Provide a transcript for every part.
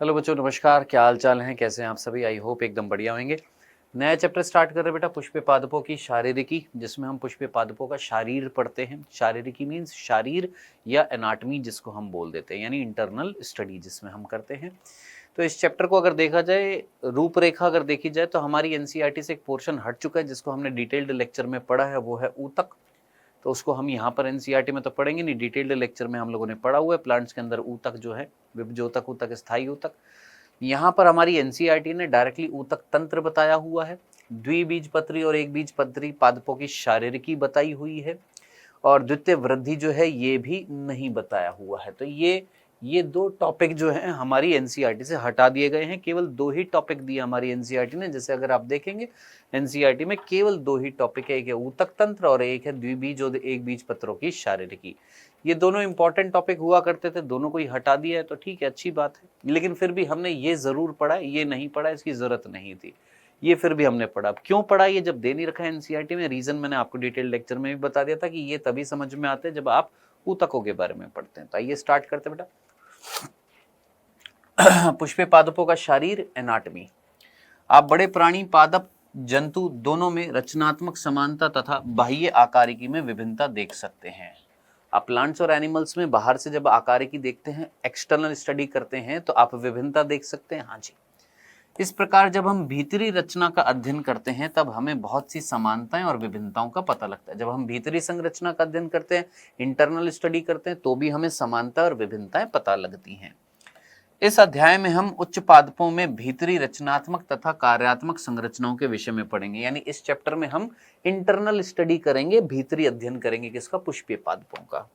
Hello बच्चों, नमस्कार। क्या हाल चाल हैं, कैसे हैं आप सभी? आई होप एकदम बढ़िया होंगे। नया चैप्टर स्टार्ट कर रहे हैं बेटा, पुष्पे पादपों की शारीरिकी, जिसमें हम पुष्पे पादपों का शारीर पढ़ते हैं। शारीरिकी मीन्स शारीर या एनाटमी, जिसको हम बोल देते हैं, यानी इंटरनल स्टडी जिसमें हम करते हैं। तो इस चैप्टर को अगर देखा जाए, रूपरेखा अगर देखी जाए, तो हमारी एनसीईआरटी से एक पोर्शन हट चुका है जिसको हमने डिटेल्ड लेक्चर में पढ़ा है, वो है ऊतक। तो उसको हम यहाँ पर एनसीईआरटी में तो पढ़ेंगे नहीं, डिटेल्ड लेक्चर में हम लोगों ने पढ़ा हुआ है। प्लांट्स के अंदर ऊतक जो है, विभजोतक ऊतक, स्थायी ऊतक। यहाँ पर हमारी एनसीईआरटी ने डायरेक्टली ऊतक तंत्र बताया हुआ है, द्विबीजपत्री और एक बीजपत्री पादपों की शारीरिकी बताई हुई है, और द्वितीय वृद्धि जो है ये भी नहीं बताया हुआ है। तो ये दो टॉपिक जो हैं हमारी एनसीईआरटी से हटा दिए गए हैं। केवल दो ही टॉपिक दिए हमारी एनसीईआरटी ने। जैसे अगर आप देखेंगे एनसीईआरटी में केवल दो ही टॉपिक है, एक है ऊतक तंत्र और एक है द्विबीज और एक बीज पत्रों की शारीरिकी। ये दोनों इंपॉर्टेंट टॉपिक हुआ करते थे, दोनों को ही हटा दिया है, तो ठीक है, अच्छी बात है। लेकिन फिर भी हमने ये जरूर पढ़ा, ये नहीं पढ़ा, इसकी जरूरत नहीं थी, ये फिर भी हमने पढ़ा। क्यों पढ़ा? ये जब दे नहीं रखा है एनसीईआरटी में, रीजन मैंने आपको डिटेल लेक्चर में भी बता दिया था कि ये तभी समझ में आते हैं जब आप ऊतकों के बारे में पढ़ते हैं। तो आइए स्टार्ट करते हैं बेटा। पुष्पे पादपों का शारीर, एनाटमी। आप बड़े प्राणी, पादप, जंतु दोनों में रचनात्मक समानता तथा बाह्य आकारिकी में विभिन्नता देख सकते हैं। आप प्लांट्स और एनिमल्स में बाहर से जब आकारिकी देखते हैं, एक्सटर्नल स्टडी करते हैं, तो आप विभिन्नता देख सकते हैं। हाँ जी, इस प्रकार जब हम भीतरी रचना का अध्ययन करते हैं तब हमें बहुत सी समानताएं और विभिन्नताओं का पता लगता है। जब हम भीतरी संरचना का अध्ययन करते हैं, इंटरनल स्टडी करते हैं, तो भी हमें समानता और विभिन्नताएं पता लगती हैं। इस अध्याय में हम उच्च पादपों में भीतरी रचनात्मक तथा कार्यात्मक संरचनाओं के विषय में पढ़ेंगे। यानी इस चैप्टर में हम इंटरनल स्टडी करेंगे, भीतरी अध्ययन करेंगे। किसका? पुष्पीय पादपों का।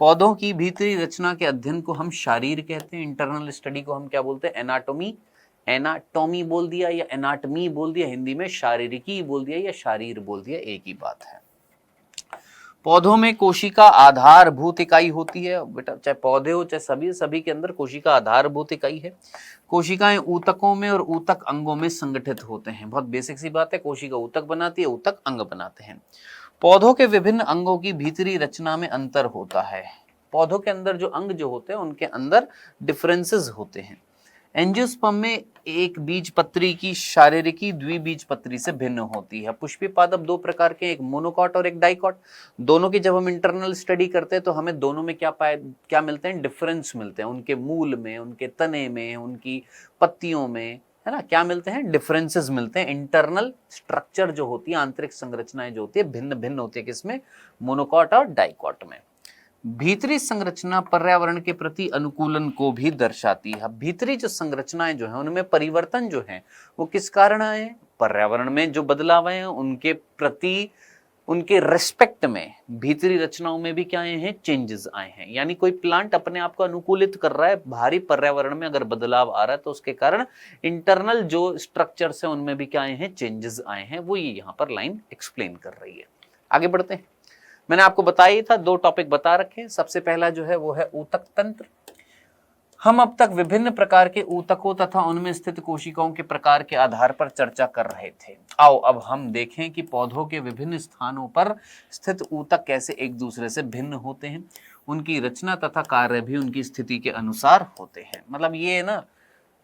पौधों की भीतरी रचना के अध्ययन को हम शारीर कहते हैं। इंटरनल स्टडी को हम क्या बोलते हैं? एनाटोमी। एनाटोमी बोल दिया या एनाटमी बोल दिया, हिंदी में शारीरिकी बोल दिया या शारीर बोल दिया, एक ही बात है। पौधों में कोशिका आधारभूत इकाई होती है बेटा, चाहे पौधे हो चाहे सभी के अंदर कोशिका आधारभूत इकाई है। कोशिकाएं ऊतकों में और ऊतक अंगों में संगठित होते हैं। बहुत बेसिक सी बात है, कोशिका ऊतक बनाती है, ऊतक अंग बनाते हैं। पौधों के विभिन्न अंगों की भीतरी रचना में अंतर होता है। पौधों के अंदर जो अंग जो होते हैं उनके अंदर डिफरेंसेस होते हैं। एंजियोस्पर्म में एक बीजपत्री की शारीरिकी द्विबीजपत्री से भिन्न होती है। पुष्पीय पादप दो प्रकार के, एक मोनोकॉट और एक डाइकॉट। दोनों की जब हम इंटरनल स्टडी करते हैं तो हमें दोनों में क्या मिलते हैं? डिफरेंस मिलते हैं। उनके मूल में, उनके तने में, उनकी पत्तियों में, है ना, क्या मिलते हैं? डिफरेंसेस मिलते हैं। इंटरनल स्ट्रक्चर जो होती है, आंतरिक संरचनाएं जो होती है, भिन्न भिन्न होती है। किसमें? मोनोकॉट और डाइकॉट में। भीतरी संरचना पर्यावरण के प्रति अनुकूलन को भी दर्शाती है। भीतरी जो संरचनाएं जो है उनमें परिवर्तन जो है वो किस कारण आए? पर्यावरण में जो बदलाव आए हैं उनके प्रति, उनके रेस्पेक्ट में भीतरी रचनाओं में भी क्या आए हैं? चेंजेस आए हैं। यानी कोई प्लांट अपने आप को अनुकूलित कर रहा है, बाहरी पर्यावरण में अगर बदलाव आ रहा है तो उसके कारण इंटरनल जो स्ट्रक्चर्स हैं उनमें भी क्या आए हैं? चेंजेस आए हैं। वो ये यहाँ पर लाइन एक्सप्लेन कर रही है। आगे बढ़ते हैं। मैंने आपको बताया था, दो टॉपिक बता रखे हैं। सबसे पहला जो है वो है ऊतक तंत्र। हम अब तक विभिन्न प्रकार के ऊतकों तथा उनमें स्थित कोशिकाओं के प्रकार के आधार पर चर्चा कर रहे थे। आओ अब हम देखें कि पौधों के विभिन्न स्थानों पर स्थित ऊतक कैसे एक दूसरे से भिन्न होते हैं। उनकी रचना तथा कार्य भी उनकी स्थिति के अनुसार होते हैं। मतलब ये ना,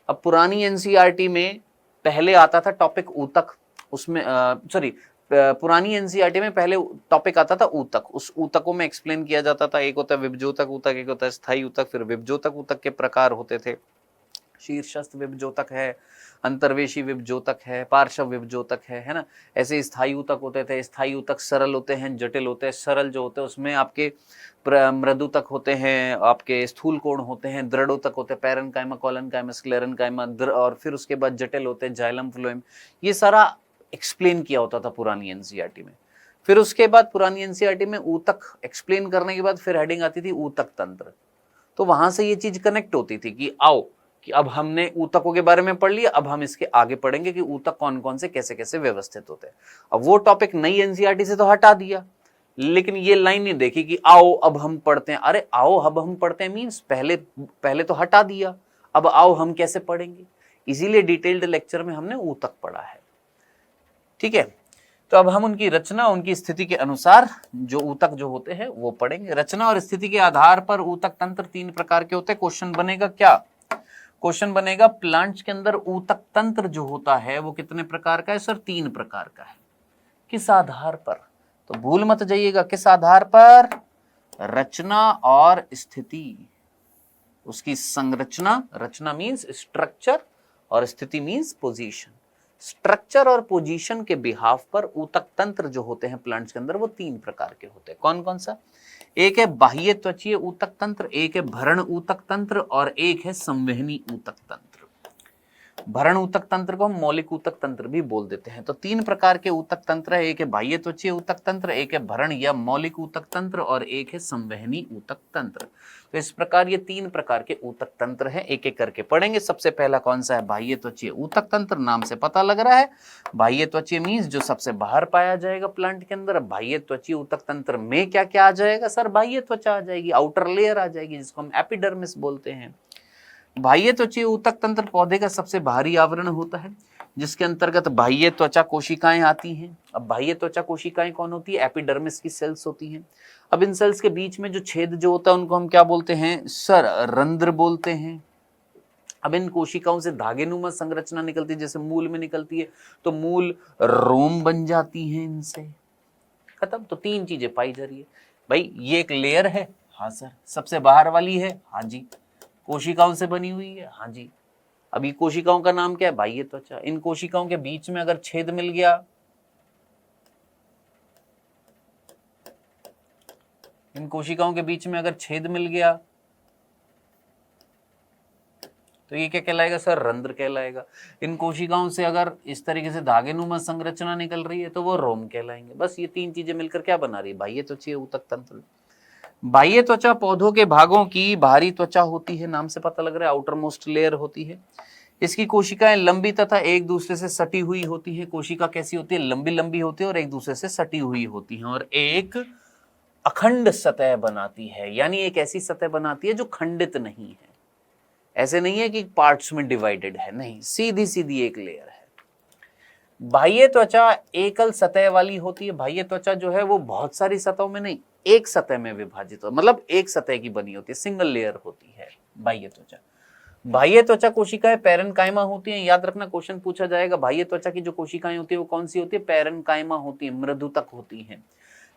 अब पुरानी एनसीईआरटी में पहले आता था टॉपिक ऊतक, उसमें पुरानी एनसीईआरटी में पहले टॉपिक आता था ऊतक। उस ऊतकों में एक्सप्लेन किया जाता था, एक होता है विभजोतक ऊतक, एक होता है स्थायी ऊतक। फिर विभजोतक ऊतक के प्रकार होते थे। शीर्षस्थ विभजोतक है, अंतर्वेशी विभजोतक है, पार्श्व विभजोतक है ना। ऐसे स्थायी ऊतक होते थे। स्थायी ऊतक सरल होते हैं, जटिल होते हैं। सरल जो होते हैं उसमें आपके मृदुतक होते हैं, आपके स्थूल कोण होते हैं, दृढ़ोतक होते हैं, पैरेन्काइमा, कोलेनकाइमा, स्क्लेरेन्काइमा, और फिर उसके बाद जटिल होते हैं, जाइलम, फ्लोएम। ये सारा एक्सप्लेन किया होता था पुरानी एनसीईआरटी में। फिर उसके बाद पुरानी एनसीईआरटी में ऊतक एक्सप्लेन करने के बाद फिर हेडिंग आती थी ऊतक तंत्र। तो वहां से ये चीज कनेक्ट होती थी कि आओ कि अब हमने ऊतकों के बारे में पढ़ लिया, अब हम इसके आगे पढ़ेंगे कि ऊतक कौन कौन से कैसे कैसे व्यवस्थित होते हैं। अब वो टॉपिक नई एनसीईआरटी से तो हटा दिया, लेकिन ये लाइन नहीं देखी कि आओ अब हम पढ़ते हैं। अरे आओ अब हम पढ़ते हैं मीन्स पहले तो हटा दिया, अब आओ हम कैसे पढ़ेंगे। इसीलिए डिटेल्ड लेक्चर में हमने ऊतक पढ़ा है। ठीक है, तो अब हम उनकी रचना, उनकी स्थिति के अनुसार जो ऊतक जो होते हैं वो पढ़ेंगे। रचना और स्थिति के आधार पर ऊतक तंत्र तीन प्रकार के होते हैं। क्वेश्चन बनेगा क्या? क्वेश्चन बनेगा प्लांट्स के अंदर ऊतक तंत्र जो होता है वो कितने प्रकार का है सर? 3 प्रकार का है। किस आधार पर? तो भूल मत जाइएगा, किस आधार पर? रचना और स्थिति। उसकी संरचना, रचना मींस स्ट्रक्चर और स्थिति मींस पोजीशन। स्ट्रक्चर और पोजीशन के बिहाफ पर ऊतक तंत्र जो होते हैं प्लांट्स के अंदर वो 3 प्रकार के होते हैं। कौन कौन सा? एक है बाह्य त्वचीय ऊतक तंत्र, एक है भरण ऊतक तंत्र और एक है संवहनी ऊतक तंत्र। भरण ऊतक तंत्र को हम मौलिक ऊतक तंत्र भी बोल देते हैं। तो 3 प्रकार के ऊतक तंत्र है, एक है बाह्य त्वचीय ऊतक तंत्र, एक है भरण या मौलिक ऊतक तंत्र और एक है संवहनी ऊतक तंत्र। तो इस प्रकार ये 3 प्रकार के ऊतक तंत्र हैं, एक एक करके पढ़ेंगे। सबसे पहला कौन सा है? बाह्य त्वचीय ऊतक तंत्र। नाम से पता लग रहा है बाह्य त्वचीय मींस जो सबसे बाहर पाया जाएगा प्लांट के अंदर। बाह्य त्वचीय ऊतक तंत्र में क्या क्या आ जाएगा सर? बाह्य त्वचा आ जाएगी, आउटर लेयर आ जाएगी जिसको हम एपिडर्मिस बोलते हैं। बाह्य त्वचीय ऊतक तंत्र पौधे का सबसे बाहरी आवरण होता है जिसके अंतर्गत बाह्य त्वचा कोशिकाएं आती हैं। अब बाह्य त्वचा कोशिकाएं कौन होती है? एपिडर्मिस की सेल्स होती हैं। अब इन सेल्स के बीच में जो छेद जो होता है उनको हम क्या बोलते हैं सर? रंध्र बोलते हैं। अब इन कोशिकाओं से धागेनुमा संरचना निकलती है, जैसे मूल में निकलती है, तो मूल रोम बन जाती है इनसे। खत्म। तो 3 चीजें पाई जा रही है। भाई ये एक लेयर है, हाँ सर। सबसे बाहर वाली है, हाँ जी। कोशिकाओं से बनी हुई है, हाँ जी। अभी कोशिकाओं का नाम क्या है? बाह्य त्वचा। इन कोशिकाओं के बीच में अगर छेद मिल गया, इन कोशिकाओं के बीच में अगर छेद मिल गया तो ये क्या कहलाएगा सर? रंध्र कहलाएगा। इन कोशिकाओं से अगर इस तरीके से धागेनुमा संरचना निकल रही है तो वो रोम कहलाएंगे। बस ये 3 चीजें मिलकर क्या बना रही है? बाह्य त्वचीय ऊतक तंत्र। बाह्य त्वचा पौधों के भागों की बाहरी त्वचा होती है, नाम से पता लग रहा है, आउटर मोस्ट लेयर होती है। इसकी कोशिकाएं लंबी तथा एक दूसरे से सटी हुई होती है। कोशिका कैसी होती है? लंबी लंबी होती है और एक दूसरे से सटी हुई होती है और एक अखंड सतह बनाती है, यानी एक ऐसी सतह बनाती है जो खंडित नहीं है। ऐसे नहीं है कि पार्ट्स में डिवाइडेड है, नहीं, सीधी सीधी एक लेयर है। बाह्य त्वचा एकल सतह वाली होती है। बाह्य त्वचा जो है वो बहुत सारी सतहों में नहीं, एक सतह में विभाजित हो, मतलब एक सतह की बनी होती है, सिंगल लेयर होती है बाह्य त्वचा। बाह्य त्वचा कोशिकाएं पैरेन्काइमा होती हैं। याद रखना, क्वेश्चन पूछा जाएगा बाह्य त्वचा की जो कोशिकाएं होती है वो कौन सी होती है? पैरेन्काइमा होती है, मृदुतक होती हैं,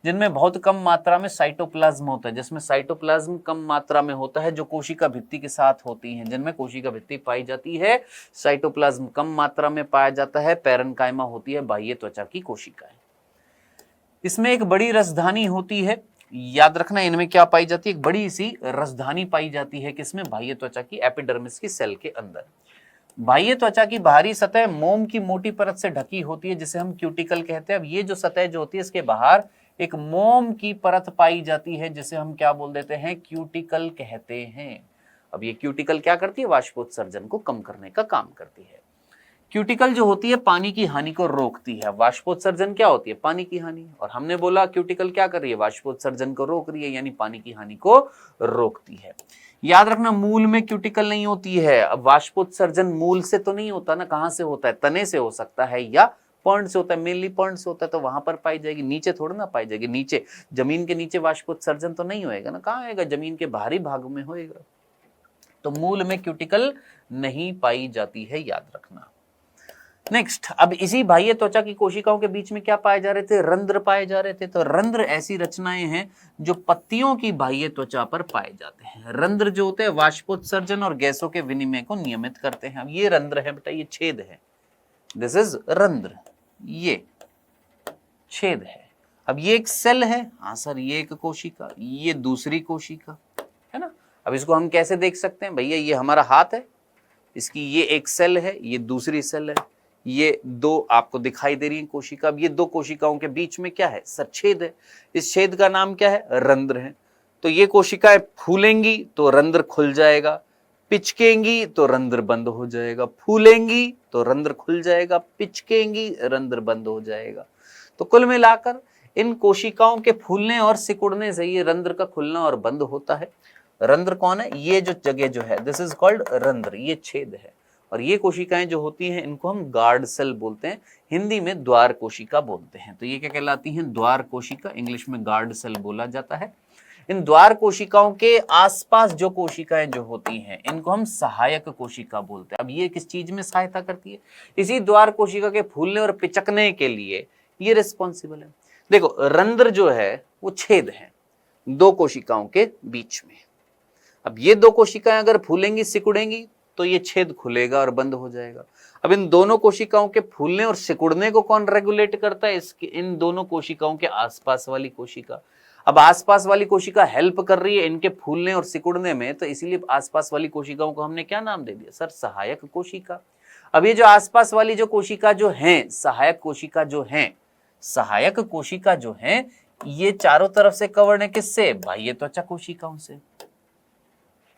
जिनमें बहुत कम मात्रा में साइटोप्लाज्म होता है। जिसमें साइटोप्लाज्म कम मात्रा में होता है, जो कोशिका भित्ति के साथ होती हैं, जिनमें कोशिका भित्ति पाई जाती है, साइटोप्लाज्म कम मात्रा में पाया जाता है, पैरेन्काइमा होती है बाह्य त्वचा की कोशिकाएं। इसमें एक बड़ी रसधानी होती है। याद रखना, इनमें क्या पाई जाती है? एक बड़ी सी रसधानी पाई जाती है। किसमें? बाह्य त्वचा की एपिडर्मिस की सेल के अंदर। बाह्य त्वचा की बाहरी सतह मोम की मोटी परत से ढकी होती है जिसे हम क्यूटिकल कहते हैं। अब ये जो सतह जो होती है इसके बाहर एक मोम की परत पाई जाती है जिसे हम क्या बोल देते हैं? क्यूटिकल कहते हैं। अब ये क्यूटिकल क्या करती है? वाष्पोत्सर्जन को कम करने का काम करती है। क्यूटिकल जो होती है पानी की हानि को रोकती है। वाष्पोत्सर्जन क्या होती है? पानी की हानि। और हमने बोला क्यूटिकल क्या कर रही है? वाष्पोत्सर्जन को रोक रही है, यानी पानी की हानि को रोकती है। याद रखना, मूल में क्यूटिकल नहीं होती है। अब वाष्पोत्सर्जन मूल से तो नहीं होता ना, कहां से होता है? तने से हो सकता है या पर्ण से होता है, मेनली पर्ण से होता है, तो वहां पर पाई जाएगी। नीचे थोड़ा ना पाई जाएगी। नीचे जमीन के नीचे वाष्पोत्सर्जन तो नहीं होएगा ना, कहां आएगा? जमीन के बाहरी भाग में होएगा। तो मूल में क्यूटिकल नहीं पाई जाती है, याद रखना। नेक्स्ट, अब इसी बाह्य त्वचा की कोशिकाओं के बीच में क्या पाए जा रहे थे? रंध्र पाए जा रहे थे। तो रंध्र ऐसी रचनाएं हैं जो पत्तियों की बाह्य त्वचा पर पाए जाते हैं। रंध्र जो होते हैं वाष्पोत्सर्जन और गैसों के विनिमय को नियमित करते हैं। अब ये रंध्र है बेटा, ये छेद है, दिस इज रंध्र, ये छेद है। अब ये एक सेल है, हाँ सर, ये एक कोशिका, ये दूसरी कोशिका है ना। अब इसको हम कैसे देख सकते हैं? भैया ये हमारा हाथ है, इसकी ये एक सेल है, ये दूसरी सेल है, ये 2 आपको दिखाई दे रही है कोशिका। अब ये 2 कोशिकाओं के बीच में क्या है सर? छेद है। इस छेद का नाम क्या है? रंध्र है। तो ये कोशिकाएं फूलेंगी तो रंध्र खुल जाएगा, पिचकेंगी तो रंध्र बंद हो जाएगा, फूलेंगी तो रंध्र खुल जाएगा, पिचकेंगी रंध्र बंद हो जाएगा। तो कुल मिलाकर इन कोशिकाओं के फूलने और सिकुड़ने से ये रंध्र का खुलना और बंद होता है। रंध्र कौन है? ये जो जगह जो है, दिस इज कॉल्ड रंध्र, ये छेद है। और ये कोशिकाएं जो होती हैं इनको हम गार्ड सेल बोलते हैं, हिंदी में द्वार कोशिका बोलते हैं। तो ये क्या कहलाती हैं? द्वार कोशिका, इंग्लिश में गार्ड सेल बोला जाता है। इन द्वार कोशिकाओं के आसपास जो कोशिकाएं जो होती हैं इनको हम सहायक कोशिका बोलते हैं। अब ये किस चीज में सहायता करती है? इसी द्वार कोशिका के फूलने और पिचकने के लिए ये रिस्पॉन्सिबल है। देखो रंध्र जो है वो छेद है दो कोशिकाओं के बीच में। अब ये दो कोशिकाएं अगर फूलेंगी सिकुड़ेंगी तो ये छेद खुलेगा और बंद हो जाएगा। अब इन दोनों कोशिकाओं के फूलने और सिकुड़ने को कौन रेगुलेट करता है? इसके इन दोनों कोशिकाओं के आसपास वाली कोशिका। अब आसपास वाली कोशिका हेल्प कर रही है इनके फूलने और सिकुड़ने में, तो इसीलिए आसपास वाली कोशिकाओं को हमने क्या नाम दे दिया सर? सहायक कोशिका। अब ये जो आसपास वाली जो कोशिका जो है, सहायक कोशिका जो है, सहायक कोशिका जो है, ये चारों तरफ से कवर्ड है किससे? बाह्य त्वचा कोशिकाओं से।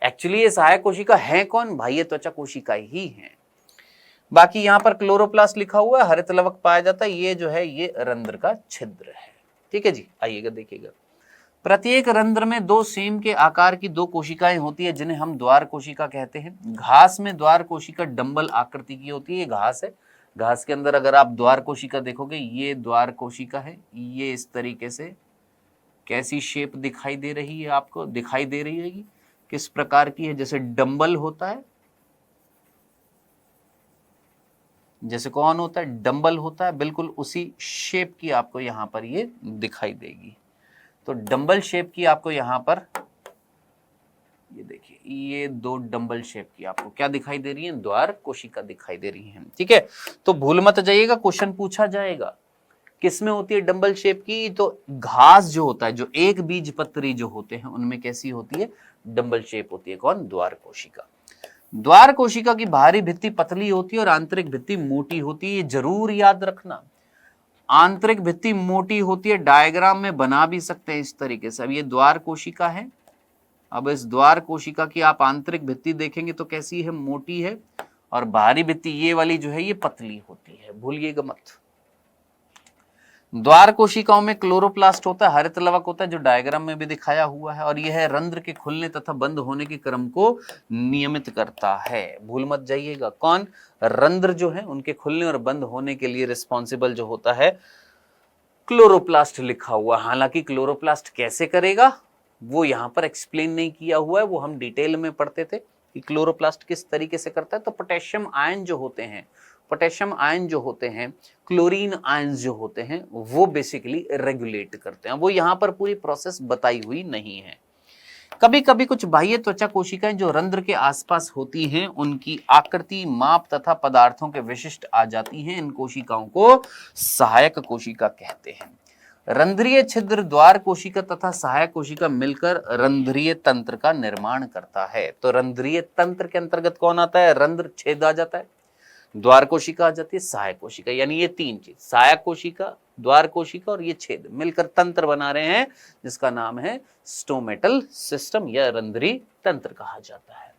एक्चुअली ये सहायक कोशिका है कौन? बाह्य त्वचा कोशिका ही है। बाकी यहां पर क्लोरोप्लास्ट लिखा हुआ है, हरित लवक पाया जाता है, ये जो है ये रंध्र का छिद्र है। ठीक है जी, आइएगा देखिएगा। प्रत्येक रंध्र में दो सेम के आकार की दो कोशिकाएं होती है जिन्हें हम द्वार कोशिका कहते हैं। घास में द्वार कोशिका डंबल आकृति की होती है। ये घास है, घास के अंदर अगर आप द्वार कोशिका देखोगे, ये द्वार कोशिका है, ये इस तरीके से कैसी शेप दिखाई दे रही है आपको? दिखाई दे रही है किस प्रकार की है? जैसे डंबल होता है, जैसे कौन होता है? डंबल होता है, बिल्कुल उसी शेप की आपको यहां पर ये दिखाई देगी। तो डंबल शेप की आपको यहां पर ये देखिए, ये दो डंबल शेप की आपको क्या दिखाई दे रही है? द्वार कोशिका दिखाई दे रही है। ठीक है, तो भूल मत जाइएगा, क्वेश्चन पूछा जाएगा किसमें होती है डंबल शेप की? तो घास जो होता है, जो एक बीज पत्री जो होते हैं उनमें कैसी होती है? डंबल शेप होती है। कौन? द्वार कोशिका। द्वार कोशिका की बाहरी भित्ति पतली होती है और आंतरिक भित्ति मोटी होती है। ये जरूर याद रखना, आंतरिक भित्ति मोटी होती है। डायग्राम में बना भी सकते हैं इस तरीके से। अब ये द्वार कोशिका है, अब इस द्वार कोशिका की आप आंतरिक भित्ति देखेंगे तो कैसी है? मोटी है, और बाहरी भित्ति ये वाली जो है ये पतली होती है, भूलिएगा मत। द्वार कोशिकाओं में क्लोरोप्लास्ट होता है, हरित लवक होता है जो डायग्राम में भी दिखाया हुआ है, और यह रंध्र के खुलने तथा बंद होने के क्रम को नियमित करता है। भूल मत जाइएगा, कौन? रंध्र जो है उनके खुलने और बंद होने के लिए रिस्पॉन्सिबल जो होता है क्लोरोप्लास्ट लिखा हुआ। हालांकि क्लोरोप्लास्ट कैसे करेगा वो यहां पर एक्सप्लेन नहीं किया हुआ है, वो हम डिटेल में पढ़ते थे कि क्लोरोप्लास्ट किस तरीके से करता है। तो पोटेशियम आयन जो होते हैं, पोटेशियम आयन जो होते हैं, क्लोरीन आयन जो होते हैं, वो बेसिकली रेगुलेट करते हैं। वो यहां पर पूरी प्रोसेस बताई हुई नहीं है। कभी कभी कुछ बाह्य त्वचा कोशिकाएं जो रंध्र के आसपास होती हैं, उनकी आकृति, माप तथा पदार्थों के विशिष्ट आ जाती हैं। इन कोशिकाओं को सहायक कोशिका कहते हैं। रंध्रीय छिद्र द्वार कोशिका तथा सहायक कोशिका मिलकर रंध्रीय तंत्र का निर्माण करता है। तो रंध्रीय तंत्र के अंतर्गत कौन आता है? रंध्र, छेद आ जाता है, द्वार कोशिका आ जाती है, सहायक कोशिका, यानी ये तीन चीज, सहायक कोशिका, द्वार कोशिका और ये छेद मिलकर तंत्र बना रहे हैं जिसका नाम है स्टोमेटल सिस्टम या रंध्रीय तंत्र कहा जाता है।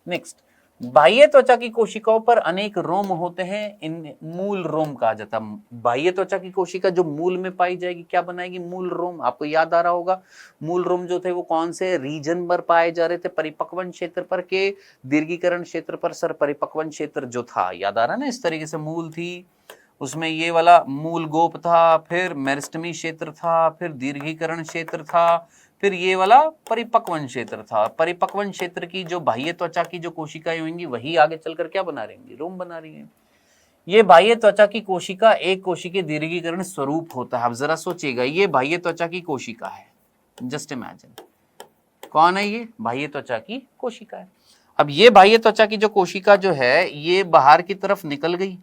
नेक्स्ट, बाह्य त्वचा की कोशिकाओं पर अनेक रोम होते हैं, इन मूल रोम कहा जाता है। बाह्य त्वचा की कोशिका जो मूल में पाई जाएगी क्या बनाएगी? मूल रोम। आपको याद आ रहा होगा मूल रोम जो थे वो कौन से रीजन पर पाए जा रहे थे? परिपक्वन क्षेत्र पर के दीर्घीकरण क्षेत्र पर? सर परिपक्वन क्षेत्र जो था, याद आ रहा है ना? इस तरीके से मूल थी, उसमें ये वाला मूल गोप था, फिर मेरिस्टमी क्षेत्र था, फिर दीर्घीकरण क्षेत्र था, फिर ये वाला परिपक्वन क्षेत्र था। परिपक्वन क्षेत्र की जो बाह्य त्वचा की जो कोशिकाएं होंगी वही आगे चलकर क्या बना रही, रोम बना रही है। ये बाह्य त्वचा की कोशिका एक कोशिकीय दीर्घीकरण स्वरूप होता है। अब जरा सोचिएगा, ये बाह्य त्वचा की कोशिका है, जस्ट इमेजिन, कौन है ये? बाह्य त्वचा की कोशिका है। अब ये बाह्य त्वचा की जो कोशिका जो है ये बाहर की तरफ निकल गई।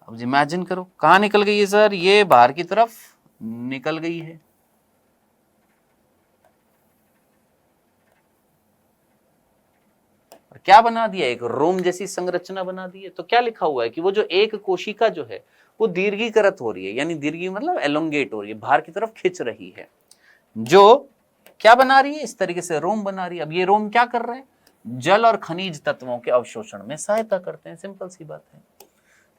अब इमेजिन करो, कहां निकल गई है सर? ये बाहर की तरफ निकल गई है। क्या बना दिया? एक रोम जैसी संरचना बना दी है। तो क्या लिखा हुआ है कि वो जो एक कोशिका जो है वो दीर्घीकृत हो रही है, यानी दीर्घी मतलब एलोंगेट हो रही है, बाहर की तरफ खिंच रही है, जो क्या बना रही है? इस तरीके से रोम बना रही है। अब ये रोम क्या कर रहे हैं? जल और खनिज तत्वों के अवशोषण में सहायता करते हैं। सिंपल सी बात है।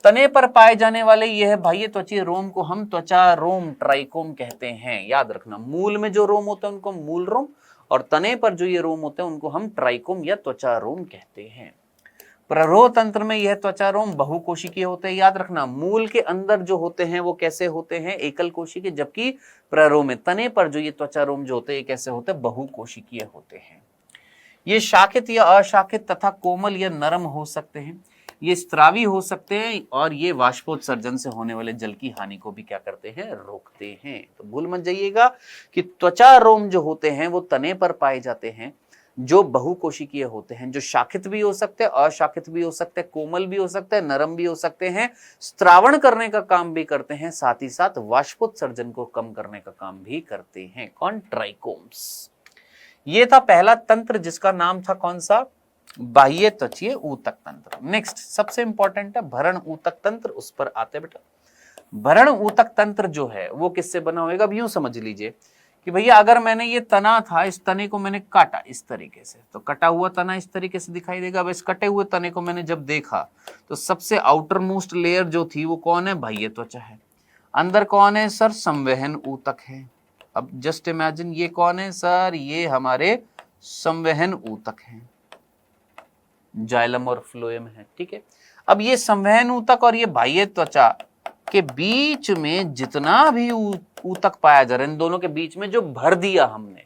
तने पर पाए जाने वाले यह बाह्य त्वचीय रोम को हम त्वचा रोम, ट्राइकोम कहते हैं। याद रखना, मूल में जो रोम होते हैं उनको मूल रोम, और तने पर जो ये रोम होते हैं उनको हम ट्राइकोम या त्वचा रोम कहते हैं। प्ररोह तंत्र में यह त्वचारोम बहुकोशिकीय होते हैं। याद रखना, मूल के अंदर जो होते हैं वो कैसे होते हैं, एकल कोशिकीय, जबकि प्ररोह में, तने पर जो ये त्वचारोम जो होते हैं कैसे होते हैं, बहुकोशिकीय होते हैं। ये शाखित या अशाखित तथा कोमल या नरम हो सकते हैं, ये स्त्रावी हो सकते हैं और ये वाष्पोत्सर्जन से होने वाले जल की हानि को भी क्या करते हैं, रोकते हैं। तो भूल मत जाइएगा कि त्वचारोम जो होते हैं वो तने पर पाए जाते हैं, जो बहुकोशिकीय होते हैं, जो शाखित भी हो सकते हैं, अशाखित भी हो सकते हैं, कोमल भी हो सकते हैं, नरम भी हो सकते हैं, स्त्रावण करने का काम भी करते हैं, साथ ही साथ वाष्पोत्सर्जन को कम करने का काम भी करते हैं। कौन, ट्राइकोम्स। ये था पहला तंत्र जिसका नाम था कौन सा, बाह्य त्वचीय ऊतक तंत्र। नेक्स्ट सबसे इंपॉर्टेंट है भरण ऊतक तंत्र, उस पर आते बेटा। भरण ऊतक तंत्र जो है वो किससे बना होगा, अब यूं समझ लीजिए कि भैया अगर मैंने ये तना था, इस तने को मैंने काटा इस तरीके से, तो कटा हुआ तना इस तरीके से दिखाई देगा। अब इस कटे हुए तने को मैंने जब देखा तो सबसे आउटर मोस्ट लेयर जो थी वो कौन है, बाह्य त्वचा है। अंदर कौन है सर, संवहन ऊतक है। अब जस्ट इमेजिन ये कौन है सर, ये हमारे संवहन ऊतक हैं, जाइलम और फ्लोएम है। ठीक है, अब ये संवहन ऊतक और ये बाह्य त्वचा के बीच में जितना भी ऊतक पाया जा रहा है, इन दोनों के बीच में जो भर दिया हमने,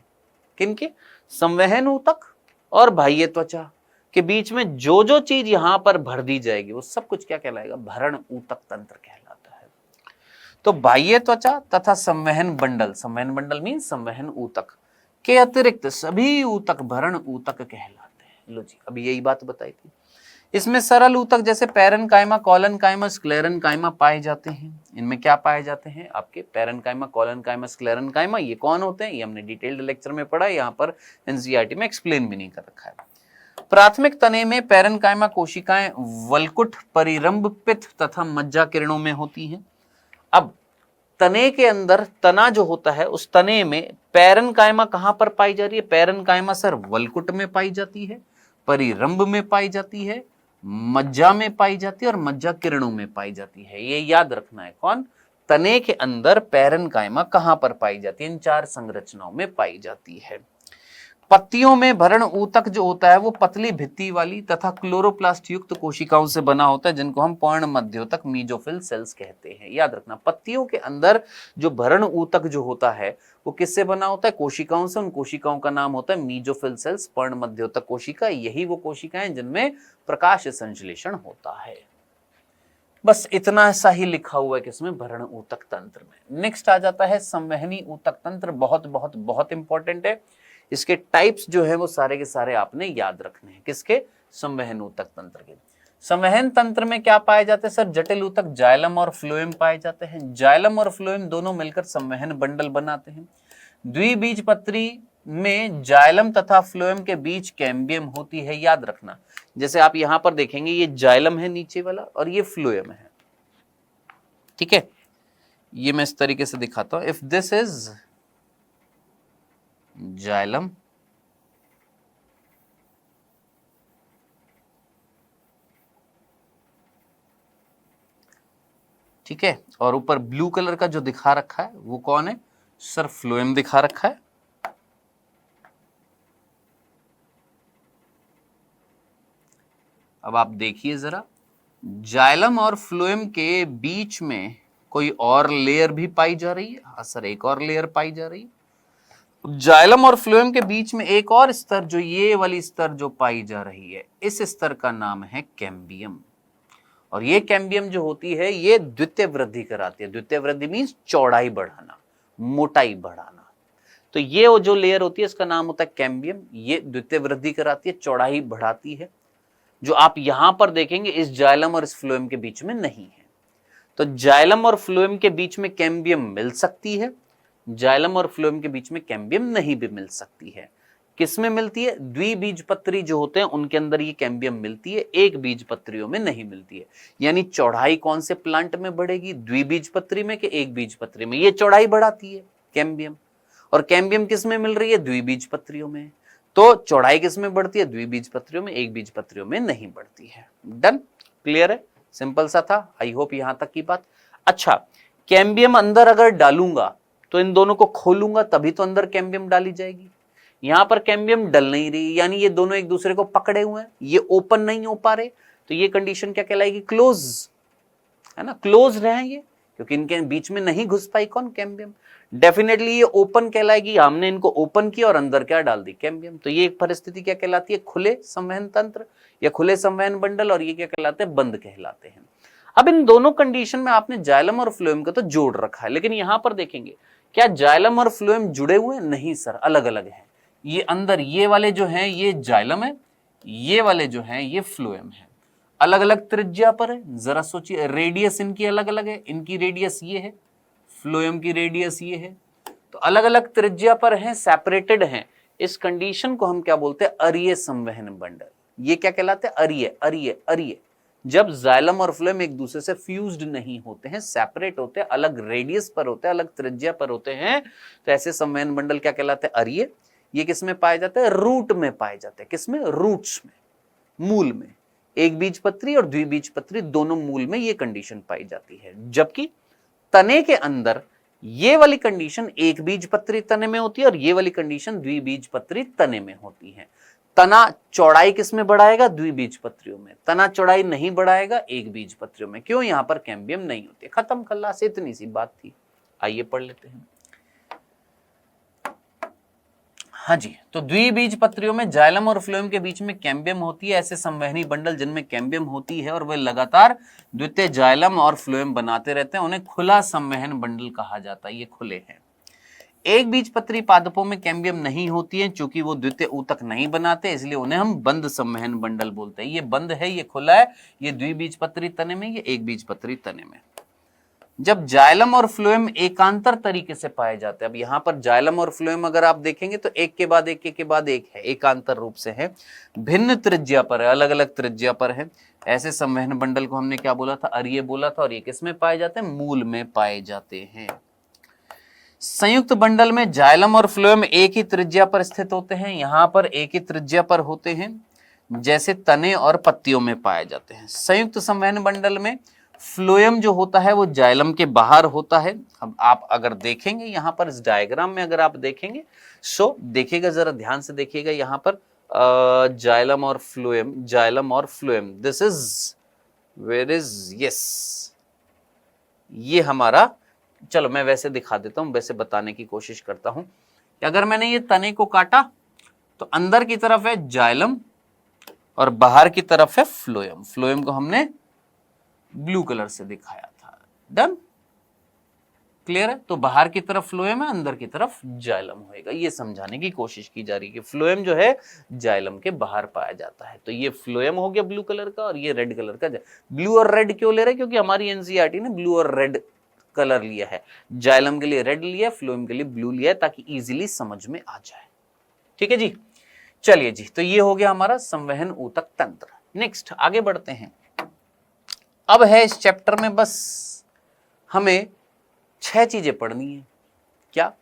किनके, संवहन ऊतक और बाह्य त्वचा के बीच में जो जो चीज यहां पर भर दी जाएगी वो सब कुछ क्या कहलाएगा, भरण ऊतक तंत्र कहलाता है। तो बाह्य त्वचा तथा संवहन बंडल मीन संवहन ऊतक के अतिरिक्त सभी ऊतक भरण ऊतक कहलाते हैं। लो जी, अभी यही बात बताई थी। इसमें सरल ऊतक जैसे पैरेन्काइमा, कॉलनकाइमा, स्क्लेरेन्काइमा पाए जाते हैं। इनमें क्या पाए जाते हैं, आपके पैरेन्काइमा, कॉलनकाइमा, स्क्लेरेन्काइमा, ये कौन होते हैं, ये हमने डिटेल्ड लेक्चर में पढ़ा है, यहाँ पर एनसीईआरटी में एक्सप्लेन भी नहीं कर रखा है। प्राथमिक तने में पैरेन्काइमा कोशिकाएं वल्कुट, परिरंभ पित्त तथा मज्जा किरणों में होती हैं। अब तने के अंदर तना जो होता है, उस तने में पैरेन्काइमा कहां पर पाई जा रही है, पैरेन्काइमा सर वल्कुट में पाई जाती है, परिरंभ में पाई जाती है, मज्जा में पाई जाती है और मज्जा किरणों में पाई जाती है। ये याद रखना है। कौन, तने के अंदर पैरेन्काइमा कहां पर पाई जाती है, इन चार संरचनाओं में पाई जाती है। पत्तियों में भरण ऊतक जो होता है वो पतली भित्ति वाली तथा क्लोरोप्लास्ट युक्त कोशिकाओं से बना होता है, जिनको हम पर्ण मध्योतक मीजोफिल सेल्स कहते हैं। याद रखना, पत्तियों के अंदर जो भरण ऊतक जो होता है वो किससे बना होता है, कोशिकाओं से। उन कोशिकाओं का नाम होता है मीजोफिल सेल्स, पर्ण मध्योतक कोशिका। यही वो कोशिकाएं जिनमें प्रकाश संश्लेषण होता है। बस इतना सा ही लिखा हुआ है किसमें, भरण ऊतक तंत्र में। नेक्स्ट आ जाता है संवहनी ऊतक तंत्र। बहुत बहुत बहुत इंपॉर्टेंट है। इसके टाइप्स जो है वो सारे के सारे आपने याद रखने हैं। किसके, संवहन ऊतक तंत्र के। संवहन तंत्र में क्या पाए जाते हैं सर, जटिल ऊतक जाइलम और फ्लोएम पाए जाते हैं। जाइलम और फ्लोएम दोनों मिलकर संवहन बंडल बनाते हैं। द्विबीजपत्री में जाइलम तथा फ्लोएम के बीच कैम्बियम होती है। याद रखना, जैसे आप यहां पर देखेंगे ये जाइलम है नीचे वाला और ये फ्लोएम है। ठीक है, ये मैं इस तरीके से दिखाता हूं। इफ दिस इज जाइलम, ठीक है, और ऊपर ब्लू कलर का जो दिखा रखा है वो कौन है सर, फ्लोएम दिखा रखा है। अब आप देखिए जरा, जाइलम और फ्लोएम के बीच में कोई और लेयर भी पाई जा रही है। हाँ सर, एक और लेयर पाई जा रही है। जाइलम और फ्लोएम के बीच में एक और स्तर, जो ये वाली स्तर जो पाई जा रही है, इस स्तर का नाम है कैम्बियम। और ये कैम्बियम जो होती है ये द्वितीय वृद्धि कराती है। द्वितीय वृद्धि मीन्स चौड़ाई बढ़ाना, मोटाई बढ़ाना। तो ये वो जो लेयर होती है इसका नाम होता है कैम्बियम। ये द्वितीय वृद्धि कराती है, चौड़ाई बढ़ाती है, जो आप यहां पर देखेंगे इस जाइलम और इस फ्लोएम के बीच में नहीं है। तो जाइलम और फ्लोएम के बीच में कैम्बियम मिल सकती है, जाइलम और फ्लोएम के बीच में कैम्बियम नहीं भी मिल सकती है। किसमें मिलती है, द्विबीजपत्री जो होते हैं उनके अंदर ये कैम्बियम मिलती है, एक बीजपत्रियों में नहीं मिलती है। यानी चौड़ाई कौन से प्लांट में बढ़ेगी, द्विबीजपत्री में कि एक बीजपत्री में, ये चौड़ाई बढ़ाती है कैम्बियम। और कैम्बियम किस में मिल रही है, द्विबीजपत्रियों में। तो चौड़ाई किस में बढ़ती है, द्विबीजपत्रियों में, एक बीजपत्रियों में नहीं बढ़ती है। डन, क्लियर है, सिंपल सा था। आई होप यहां तक की बात। अच्छा, कैम्बियम अंदर अगर डालूंगा तो इन दोनों को खोलूंगा तभी तो अंदर कैम्बियम डाली जाएगी। यहां पर कैम्बियम डल नहीं रही, यानी ये दोनों एक दूसरे को पकड़े हुए हैं, ये ओपन नहीं हो पा रहे, तो ये कंडीशन क्या कहलाएगी, क्लोज, है ना, क्लोज रहेंगे क्योंकि इनके बीच में नहीं घुस पाई कौन, कैम्बियम। डेफिनेटली ये ओपन कहलाएगी, हमने इनको ओपन किया और अंदर क्या डाल दी, कैम्बियम। तो ये एक परिस्थिति क्या कहलाती है, खुले संवहन तंत्र या खुले संवहन बंडल, और ये क्या कहलाते हैं, बंद कहलाते हैं। अब इन दोनों कंडीशन में आपने जाइलम और फ्लोएम को तो जोड़ रखा है, लेकिन यहां पर देखेंगे क्या जाइलम और फ्लोएम जुड़े हुए हैं, नहीं सर, अलग अलग हैं। ये अंदर ये वाले जो हैं ये जाइलम है, ये वाले जो हैं ये फ्लोएम है, अलग अलग त्रिज्या पर है। जरा सोचिए, रेडियस इनकी अलग अलग है, इनकी रेडियस ये है, फ्लोएम की रेडियस ये है, तो अलग अलग त्रिज्या पर हैं, सेपरेटेड हैं। इस कंडीशन को हम क्या बोलते हैं, अरीय संवहन बंडल। ये क्या कहलाते हैं, अरीय, अरीय, अरीय। जब जाइलम और फ्लोएम एक दूसरे से फ्यूज्ड नहीं होते हैं, सेपरेट होते हैं, अलग रेडियस पर होते हैं, अलग त्रिज्या पर होते हैं, तो ऐसे संवहन बंडल क्या कहलाते हैं, अरीय। ये किसमें पाए जाते हैं, रूट में पाए जाते हैं। किसमें, रूट्स में, मूल में। एक बीजपत्री और द्विबीजपत्री दोनों मूल में ये कंडीशन पाई जाती है। जबकि तने के अंदर ये वाली कंडीशन एक बीजपत्री तने में होती है और ये वाली कंडीशन द्विबीजपत्री तने में होती है। तना चौड़ाई किसमें बढ़ाएगा, द्विबीजपत्रियों में। तना चौड़ाई नहीं बढ़ाएगा एक बीजपत्रियों में। क्यों, यहां पर कैम्बियम नहीं होती। खत्म खल्लास, इतनी सी बात थी। आइए पढ़ लेते हैं। हाँ जी, तो द्विबीजपत्रियों में जाइलम और फ्लोएम के बीच में कैम्बियम होती है। ऐसे संवहनी बंडल जिनमें कैम्बियम होती है और वे लगातार द्वितीय जाइलम और फ्लोएम बनाते रहते हैं, उन्हें खुला संवहन बंडल कहा जाता है। ये खुले हैं। एक बीजपत्री पादपों में कैम्बियम नहीं होती है, चूंकि वो द्वितीय ऊतक नहीं बनाते, इसलिए उन्हें हम बंद संवहन बंडल बोलते हैं। ये बंद है, ये खुला है, ये द्विबीजपत्री तने में, ये एक बीजपत्री तने में। जब जाइलम और फ्लोएम एकांतर तरीके से पाए जाते हैं, अब यहां पर जाइलम और फ्लोएम अगर आप देखेंगे तो एक के बाद एक, एक के बाद एक है, एकांतर रूप से है, भिन्न त्रिज्या पर है, अलग अलग त्रिज्या पर है। ऐसे संवहन बंडल को हमने क्या बोला था, अरीय बोला था। और ये किसमें पाए जाते हैं, मूल में पाए जाते हैं। संयुक्त बंडल में जाइलम और फ्लोएम एक ही त्रिज्या पर स्थित होते हैं। यहां पर एक ही त्रिज्या पर होते हैं, जैसे तने और पत्तियों में पाए जाते हैं। संयुक्त संवहन बंडल में फ्लोएम जो होता है वो जाइलम के बाहर होता है। अब आप अगर देखेंगे यहां पर इस डायग्राम में, अगर आप देखेंगे सो देखिएगा, जरा ध्यान से देखिएगा, यहां पर जाइलम और फ्लोएम, जाइलम और phloem, this is where is, yes, ये हमारा, चलो मैं वैसे दिखा देता हूं, वैसे बताने की कोशिश करता हूं कि अगर मैंने ये तने को काटा तो अंदर की तरफ है जाइलम और बाहर की तरफ है फ्लोएम। फ्लोएम को हमने ब्लू कलर से दिखाया था। डन, क्लियर है। तो बाहर की तरफ फ्लोएम है, अंदर की तरफ जाइलम होएगा। ये समझाने की कोशिश की जा रही है कि फ्लोएम जो है जाइलम के बाहर पाया जाता है। तो ये फ्लोएम हो गया ब्लू कलर का, और ये रेड कलर का। ब्लू और रेड क्यों ले रहे हैं, क्योंकि हमारी एनसीईआरटी ने ब्लू और रेड कलर लिया है। जाइलम के लिए रेड लिया, फ्लोएम के लिए ब्लू लिया, ताकि इजीली समझ में आ जाए। ठीक है जी, चलिए जी, तो ये हो गया हमारा संवहन ऊतक तंत्र। नेक्स्ट आगे बढ़ते हैं। अब है इस चैप्टर में बस हमें 6 चीजें पढ़नी है। क्या,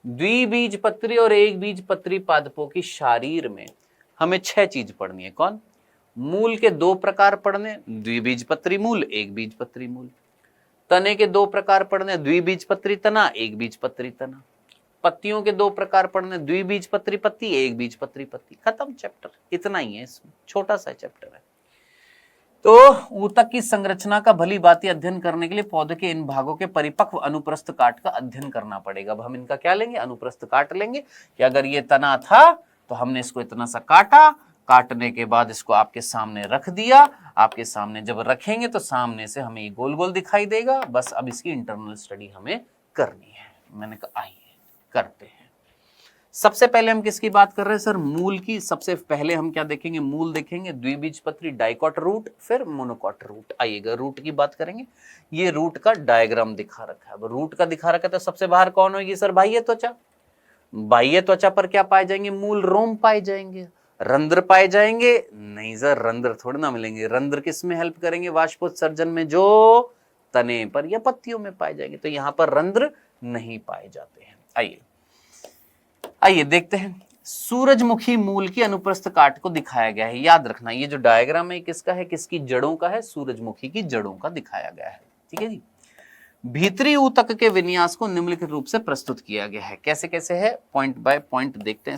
द्विबीजपत्री और एक बीजपत्री पादपों की शारीर में हमें 6 चीज पढ़नी है। कौन, मूल के 2 प्रकार पढ़ने, द्विबीजपत्री मूल, एक बीजपत्री मूल। तने के 2 प्रकार पढ़ने, द्विबीजपत्री तना, एक बीजपत्री तना। पत्तियों के 2 प्रकार पढ़ने, द्विबीजपत्री पत्ती, एक बीजपत्री पत्ती। खत्म चैप्टर, इतना ही है इसमें, छोटा सा चैप्टर है। तो ऊतक की संरचना का भली भांति अध्ययन करने के लिए पौधे के इन भागों के परिपक्व अनुप्रस्थ काट का अध्ययन करना पड़ेगा। अब हम इनका क्या लेंगे, अनुप्रस्थ काट लेंगे कि अगर ये तना था तो हमने इसको इतना सा काटा, काटने के बाद इसको आपके सामने रख दिया। आपके सामने जब रखेंगे तो सामने से हमें ये गोल गोल दिखाई देगा। बस अब इसकी इंटरनल स्टडी हमें करनी है। मैंने कहा आइए करते हैं। सबसे पहले हम किसकी बात कर रहे हैं सर, मूल की। सबसे पहले हम क्या देखेंगे, मूल देखेंगे, द्विबीजपत्री डाइकॉट रूट, फिर मोनोकॉट रूट। आइएगा रूट की बात करेंगे। ये रूट का डायग्राम दिखा रखा है। अब रूट का दिखा रखा है तो सबसे बाहर कौन होगी सर, बाह्य त्वचा। बाह्य त्वचा पर क्या पाए जाएंगे, मूल रोम पाए जाएंगे। रंध्र पाए जाएंगे, नहीं सर रंध्र थोड़ी ना मिलेंगे। रंध्र किस में हेल्प करेंगे, वाष्पोत्सर्जन में, जो तने पर या पत्तियों में पाए जाएंगे। तो यहां पर रंध्र नहीं पाए जाते हैं। आइए देखते हैं। सूरजमुखी मूल की अनुप्रस्थ काट को दिखाया गया है। याद रखना ये जो डायग्राम है किसका है, किसकी जड़ों का है, सूरजमुखी की जड़ों का दिखाया गया है। ठीक है जी। भीतरी ऊतक के विन्यास को निम्नलिखित रूप से प्रस्तुत किया गया है। कैसे कैसे है, पॉइंट बाय पॉइंट देखते हैं।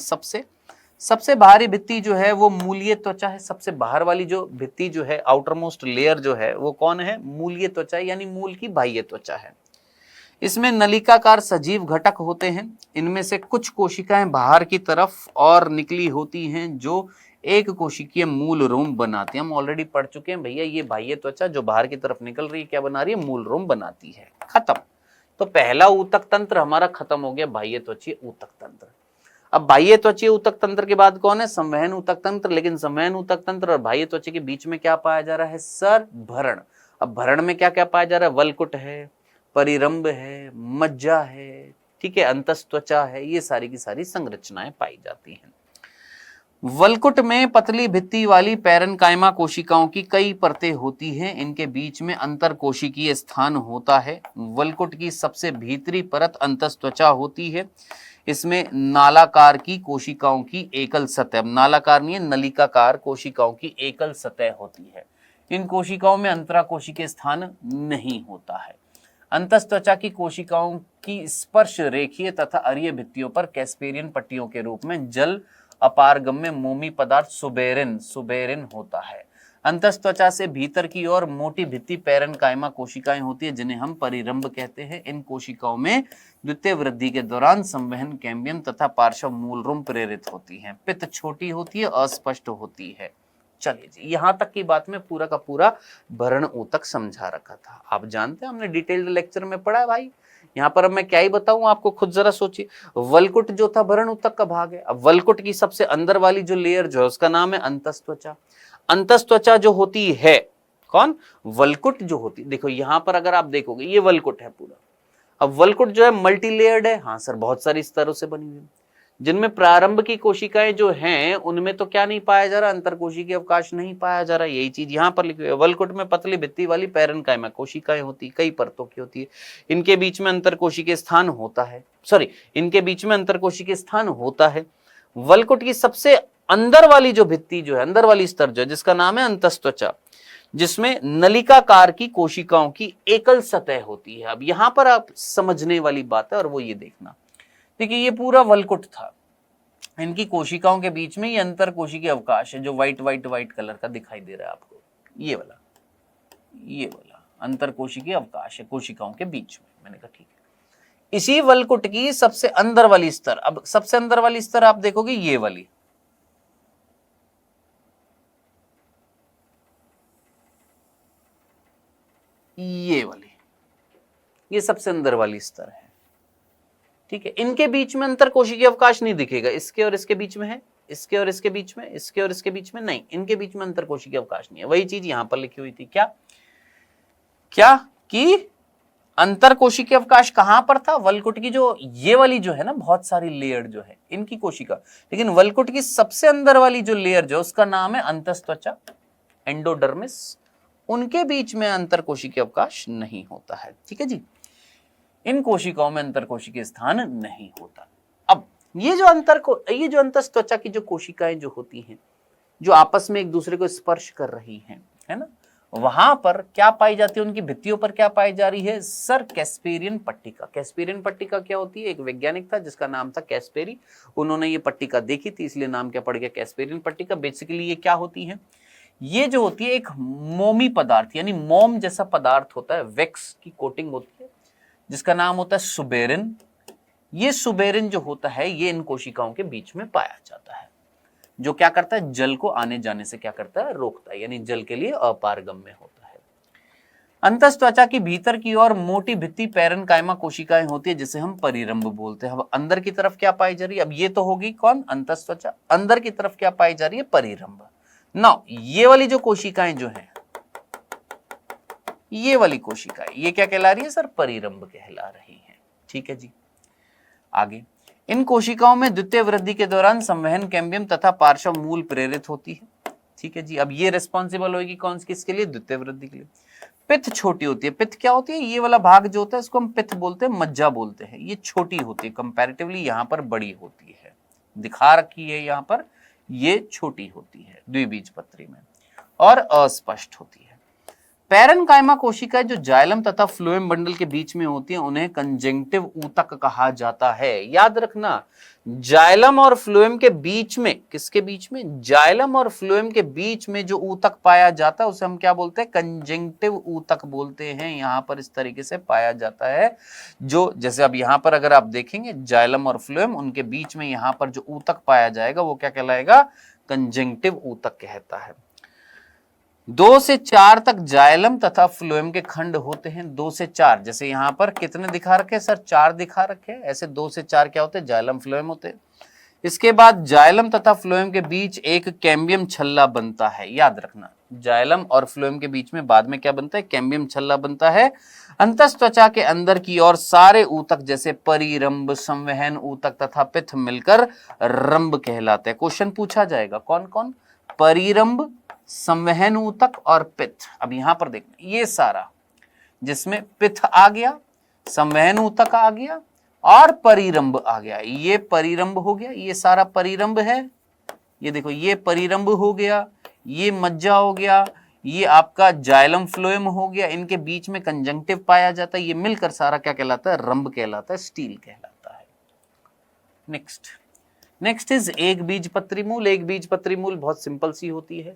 सबसे बाहरी भित्ति जो है वो मूलीय त्वचा है। सबसे बाहर वाली जो भित्ति जो है, आउटर मोस्ट लेयर जो है वो कौन है, मूलीय त्वचा, यानी मूल की बाह्य त्वचा है। इसमें नलिकाकार सजीव घटक होते हैं। इनमें से कुछ कोशिकाएं बाहर की तरफ और निकली होती हैं जो एक कोशिकीय मूल रोम बनाती है। हम ऑलरेडी पढ़ चुके हैं भैया, ये बाह्य त्वचा जो बाहर की तरफ निकल रही है क्या बना रही है, मूल रोम बनाती है। खत्म। तो पहला ऊतक तंत्र हमारा खत्म हो गया, बाह्य त्वचीय ऊतक तंत्र। अब बाह्य त्वचीय ऊतक तंत्र के बाद कौन है, संवहन ऊतक तंत्र। लेकिन संवहन ऊतक तंत्र और बाह्य त्वचा के बीच में क्या पाया जा रहा है सर, भरण। अब भरण में क्या क्या पाया जा रहा है, वलकुट है, परिरंभ है, मज्जा है, ठीक है, अंतस्त्वचा है, ये सारी की सारी संरचनाएं पाई जाती हैं। वलकुट में पतली भित्ति वाली पैरेन्काइमा कोशिकाओं की कई परतें होती हैं। इनके बीच में अंतर कोशिकीय स्थान होता है। वलकुट की सबसे भीतरी परत अंतस्त्वचा होती है। इसमें नालाकार की कोशिकाओं की एकल सतह, नालाकार नहीं है, नलिकाकार कोशिकाओं की एकल सतह होती है। इन कोशिकाओं में अंतराकोशिकीय स्थान नहीं होता है। अंतस्त्वचा की कोशिकाओं की स्पर्श रेखीय तथा अरीय भित्तियों पर कैस्पेरियन पट्टियों के रूप में जल अपारगम्य मोमी पदार्थ सुबेरिन होता है। अंतस्त्वचा से भीतर की ओर मोटी भित्ति पैरेन्काइमा कोशिकाएं होती है, जिन्हें हम परिरंभ कहते हैं। इन कोशिकाओं में द्वितीय वृद्धि के दौरान संवहन कैम्बियम तथा पार्श्व मूलरोम प्रेरित होती हैं। पित्त छोटी होती है, अस्पष्ट होती है। चलिए जी, यहां तक की बात में पूरा का पूरा भरण ऊतक समझा रखा था। आप जानते हैं हमने डिटेल्ड लेक्चर में पढ़ा है भाई। यहाँ पर अब मैं क्या ही बताऊं आपको, खुद जरा सोचिए। वलकुट जो था भरण ऊतक का भाग है। अब वलकुट की सबसे अंदर वाली जो लेयर जो है उसका नाम है अंतस्त्वचा। अंतस्त्वचा जो होती है कौन, वलकुट जो होती, देखो यहां पर अगर आप देखोगे ये वलकुट है पूरा। अब वलकुट जो है मल्टी लेयर्ड है, हाँ सर, बहुत सारी स्तरों से बनी हुई, जिनमें प्रारंभ की कोशिकाएं जो हैं उनमें तो क्या नहीं पाया जा रहा, अंतरकोशिकीय अवकाश नहीं पाया जा रहा। यही चीज यहां पर लिखी हुई है। वलकुट में पतली भित्ति वाली पैरेन्काइमा कोशिकाएं होती, कई परतों की होती है। इनके बीच में अंतरकोशिकीय स्थान होता है, इनके बीच में अंतरकोशिकीय स्थान होता है। वलकुट की सबसे अंदर वाली जो भित्ति जो है, अंदर वाली स्तर जो है, जिसका नाम है अंतस्त्वचा, जिसमें नलिकाकार की कोशिकाओं की एकल सतह होती है। अब यहां पर आप समझने वाली बात है, और वो ये देखना, देखिए ये पूरा वलकुट था। इनकी कोशिकाओं के बीच में ये अंतर कोशिकीय अवकाश है जो व्हाइट कलर का दिखाई दे रहा है आपको, ये वाला अंतर कोशिकीय अवकाश है कोशिकाओं के बीच में। मैंने कहा ठीक है। इसी वलकुट की सबसे अंदर वाली स्तर, अब सबसे अंदर वाली स्तर आप देखोगे ये वाली, ये सबसे अंदर वाली स्तर है, ठीक है। इनके बीच में अंतर कोशिकीय अवकाश नहीं दिखेगा, इसके और इसके बीच में है, इसके और इसके बीच में, इसके और इसके बीच में नहीं, इनके बीच में अंतर कोशिकीय अवकाश नहीं है। वही चीज यहां पर लिखी हुई थी, क्या कि अंतर कोशिकीय अवकाश कहां पर था, वलकुट की जो ये वाली जो है ना, बहुत सारी लेयर जो है इनकी कोशिका, लेकिन वलकुट की सबसे अंदर वाली जो लेयर जो उसका नाम है अंतस्त्वचा, एंडोडर्मिस, उनके बीच में अंतर कोशिकीय अवकाश नहीं होता है, ठीक है जी। इन कोशिकाओं में अंतर कोशिकीय स्थान नहीं होता। अब ये जो अंतस्त्वचा की जो कोशिकाएं जो होती हैं, जो आपस में एक दूसरे को स्पर्श कर रही हैं, है ना, वहां पर क्या पाई जाती है, उनकी भित्तियों पर क्या पाई जा रही है सर, कैस्पेरियन पट्टिका। कैस्पेरियन पट्टिका क्या होती है, एक वैज्ञानिक था जिसका नाम था कैस्पेरी, उन्होंने ये पट्टिका देखी थी, इसलिए नाम क्या पड़ गया कैस्पेरियन पट्टिका। बेसिकली ये क्या होती है, ये जो होती है एक मोमी पदार्थ, यानी मोम जैसा पदार्थ होता है, वैक्स की कोटिंग होती है, जिसका नाम होता है सुबेरिन। ये सुबेरिन जो होता है ये इन कोशिकाओं के बीच में पाया जाता है, जो क्या करता है, जल को आने जाने से क्या करता है, रोकता है, यानी जल के लिए अपारगम्य होता है। अंतस्त्वचा की भीतर की ओर मोटी भित्ति पैरेन्काइमा कोशिकाएं होती है, जिसे हम परिरंभ बोलते हैं। अब अंदर की तरफ क्या पाई जा रही है, अब ये तो होगी कौन, अंतस्त्वचा, अंदर की तरफ क्या पाई जा रही है, परिरंभ। नाउ ये वाली जो कोशिकाएं जो है, ये वाली कोशिकाएं, ये क्या कहला रही है सर, परिरंभ कहला रही है, ठीक है जी। आगे इन कोशिकाओं में द्वितीय वृद्धि के दौरान संवहन कैम्बियम तथा पार्श्व मूल प्रेरित होती है, ठीक है जी। अब ये रिस्पॉन्सिबल होगी कौन किसके लिए, द्वितीय वृद्धि के लिए। पित्त छोटी होती है, पित्त क्या होती है, ये वाला भाग जो होता है इसको हम पित्त बोलते हैं, मज्जा बोलते हैं। ये छोटी होती है कंपैरेटिवली, यहाँ पर बड़ी होती है, दिखा रखी है यहाँ पर, ये छोटी होती है द्विबीजपत्री में, और अस्पष्ट होती है। पैरेन्काइमा कोशिकाएं जो जाइलम तथा फ्लोएम बंडल के बीच में होती हैं उन्हें कंजंक्टिव ऊतक कहा जाता है। याद रखना, जाइलम और फ्लोएम के बीच में, किसके बीच में? जाइलम और फ्लोएम के बीच में जो ऊतक पाया जाता है उसे हम क्या बोलते हैं? कंजंक्टिव ऊतक बोलते हैं। यहां पर इस तरीके से पाया जाता है, जो जैसे अब यहां पर अगर आप देखेंगे जाइलम और फ्लोएम, उनके बीच में यहां पर जो ऊतक पाया जाएगा वो क्या कहलाएगा? कंजंक्टिव ऊतक कहता है। 2 से 4 तक जाइलम तथा फ्लोएम के खंड होते हैं। 2 से 4, जैसे यहां पर कितने दिखा रखे हैं सर? 4 दिखा रखे हैं। ऐसे 2 से 4 क्या होते हैं? जाइलम फ्लोएम होते हैं। इसके बाद जाइलम तथा फ्लोएम के बीच एक कैम्बियम छल्ला बनता है। याद रखना, जाइलम और फ्लोएम के बीच में बाद में क्या बनता है? कैम्बियम छल्ला बनता है। अंतस त्वचा के अंदर की ओर सारे ऊतक जैसे परिरंभ, संवहन ऊतक तथा पित्त मिलकर रंभ कहलाते हैं। क्वेश्चन पूछा जाएगा कौन कौन? परिरंभ, संवहन ऊतक और पित्त। अब यहां पर देखना, ये सारा जिसमें पित्त आ गया, संवहन ऊतक आ गया और परिरंभ आ गया, ये परिरंभ हो गया, ये सारा परिरंभ है। ये देखो, ये परिरंभ हो गया, ये मज्जा हो गया, ये आपका जाइलम फ्लोएम हो गया। इनके बीच में कंजंक्टिव पाया जाता है। ये मिलकर सारा क्या कहलाता है? रंभ कहलाता है, स्टील कहलाता है। नेक्स्ट इज एक बीजपत्री मूल। एक बीजपत्री मूल बहुत सिंपल सी होती है।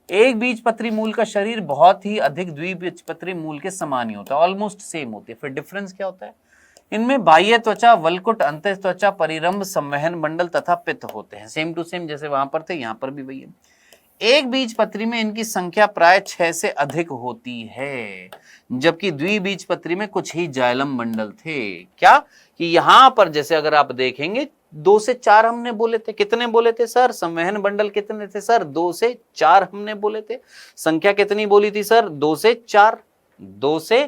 एक बीजपत्री मूल का शरीर बहुत ही अधिक द्विबीजपत्री मूल के समान ही होता है, ऑलमोस्ट सेम होती है। फिर डिफरेंस क्या होता है? इनमें बाह्य त्वचा, वल्कुट, अंतः त्वचा, परिरंभ, संवहन मंडल तथा पित्त होते हैं। सेम टू सेम जैसे वहां पर थे यहां पर भी वही है। एक बीजपत्री में इनकी संख्या प्राय 6 से अधिक होती है, जबकि द्विबीजपत्री में कुछ ही जाइलम मंडल थे। क्या कि यहां पर जैसे अगर आप देखेंगे 2 से 4 हमने बोले थे। कितने बोले थे सर? संवहन मंडल कितने थे सर? 2 से 4 हमने बोले थे। संख्या कितनी बोली थी सर? 2 से 4। 2 से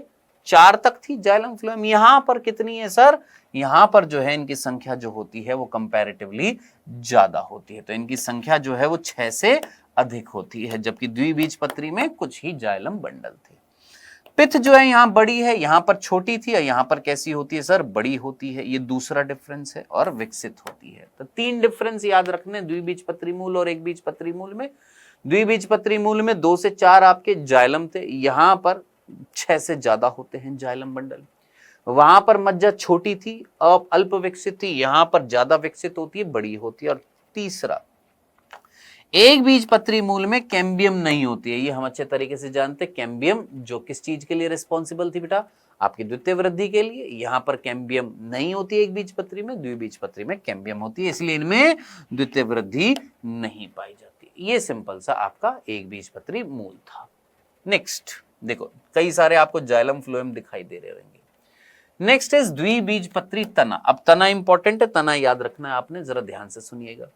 4 तक थी जाइलम फ्लोएम। यहां पर कितनी है सर? यहां पर जो है इनकी संख्या जो होती है वो कंपैरेटिवली ज्यादा होती है। तो इनकी संख्या जो है वो 6 से अधिक होती है, जबकि द्विबीजपत्री में कुछ ही जाइलम बंडल थे। पित्त जो है यहाँ बड़ी है, यहां पर छोटी थी, और यहां पर कैसी होती है सर? बड़ी होती है। ये दूसरा डिफरेंस है और विकसित होती है। तो 3 डिफरेंस याद रखने द्विबीजपत्री मूल और एक बीजपत्री मूल में। द्विबीजपत्री मूल में 2 से 4 आपके जाइलम थे, यहां पर 6 से ज्यादा होते हैं जाइलम बंडल। वहां पर मज्जा छोटी थी और अल्प विकसित थी, यहां पर ज्यादा विकसित होती है, बड़ी होती है। और तीसरा, एक बीजपत्री मूल में कैम्बियम नहीं होती है। ये हम अच्छे तरीके से जानते हैं। कैम्बियम जो किस चीज के लिए रिस्पॉन्सिबल थी बेटा? आपकी द्वितीय वृद्धि के लिए। यहां पर कैम्बियम नहीं होती है एक बीजपत्री में, द्विबीजपत्री में कैम्बियम होती है, इसलिए इनमें द्वितीय वृद्धि नहीं पाई जाती। ये सिंपल सा आपका एक बीजपत्री मूल था। नेक्स्ट देखो, कई सारे आपको जाइलम फ्लोएम दिखाई दे रहे होंगे। नेक्स्ट इज द्विबीजपत्री तना। अब तना इंपॉर्टेंट है, तना याद रखना है आपने, जरा ध्यान से सुनिएगा।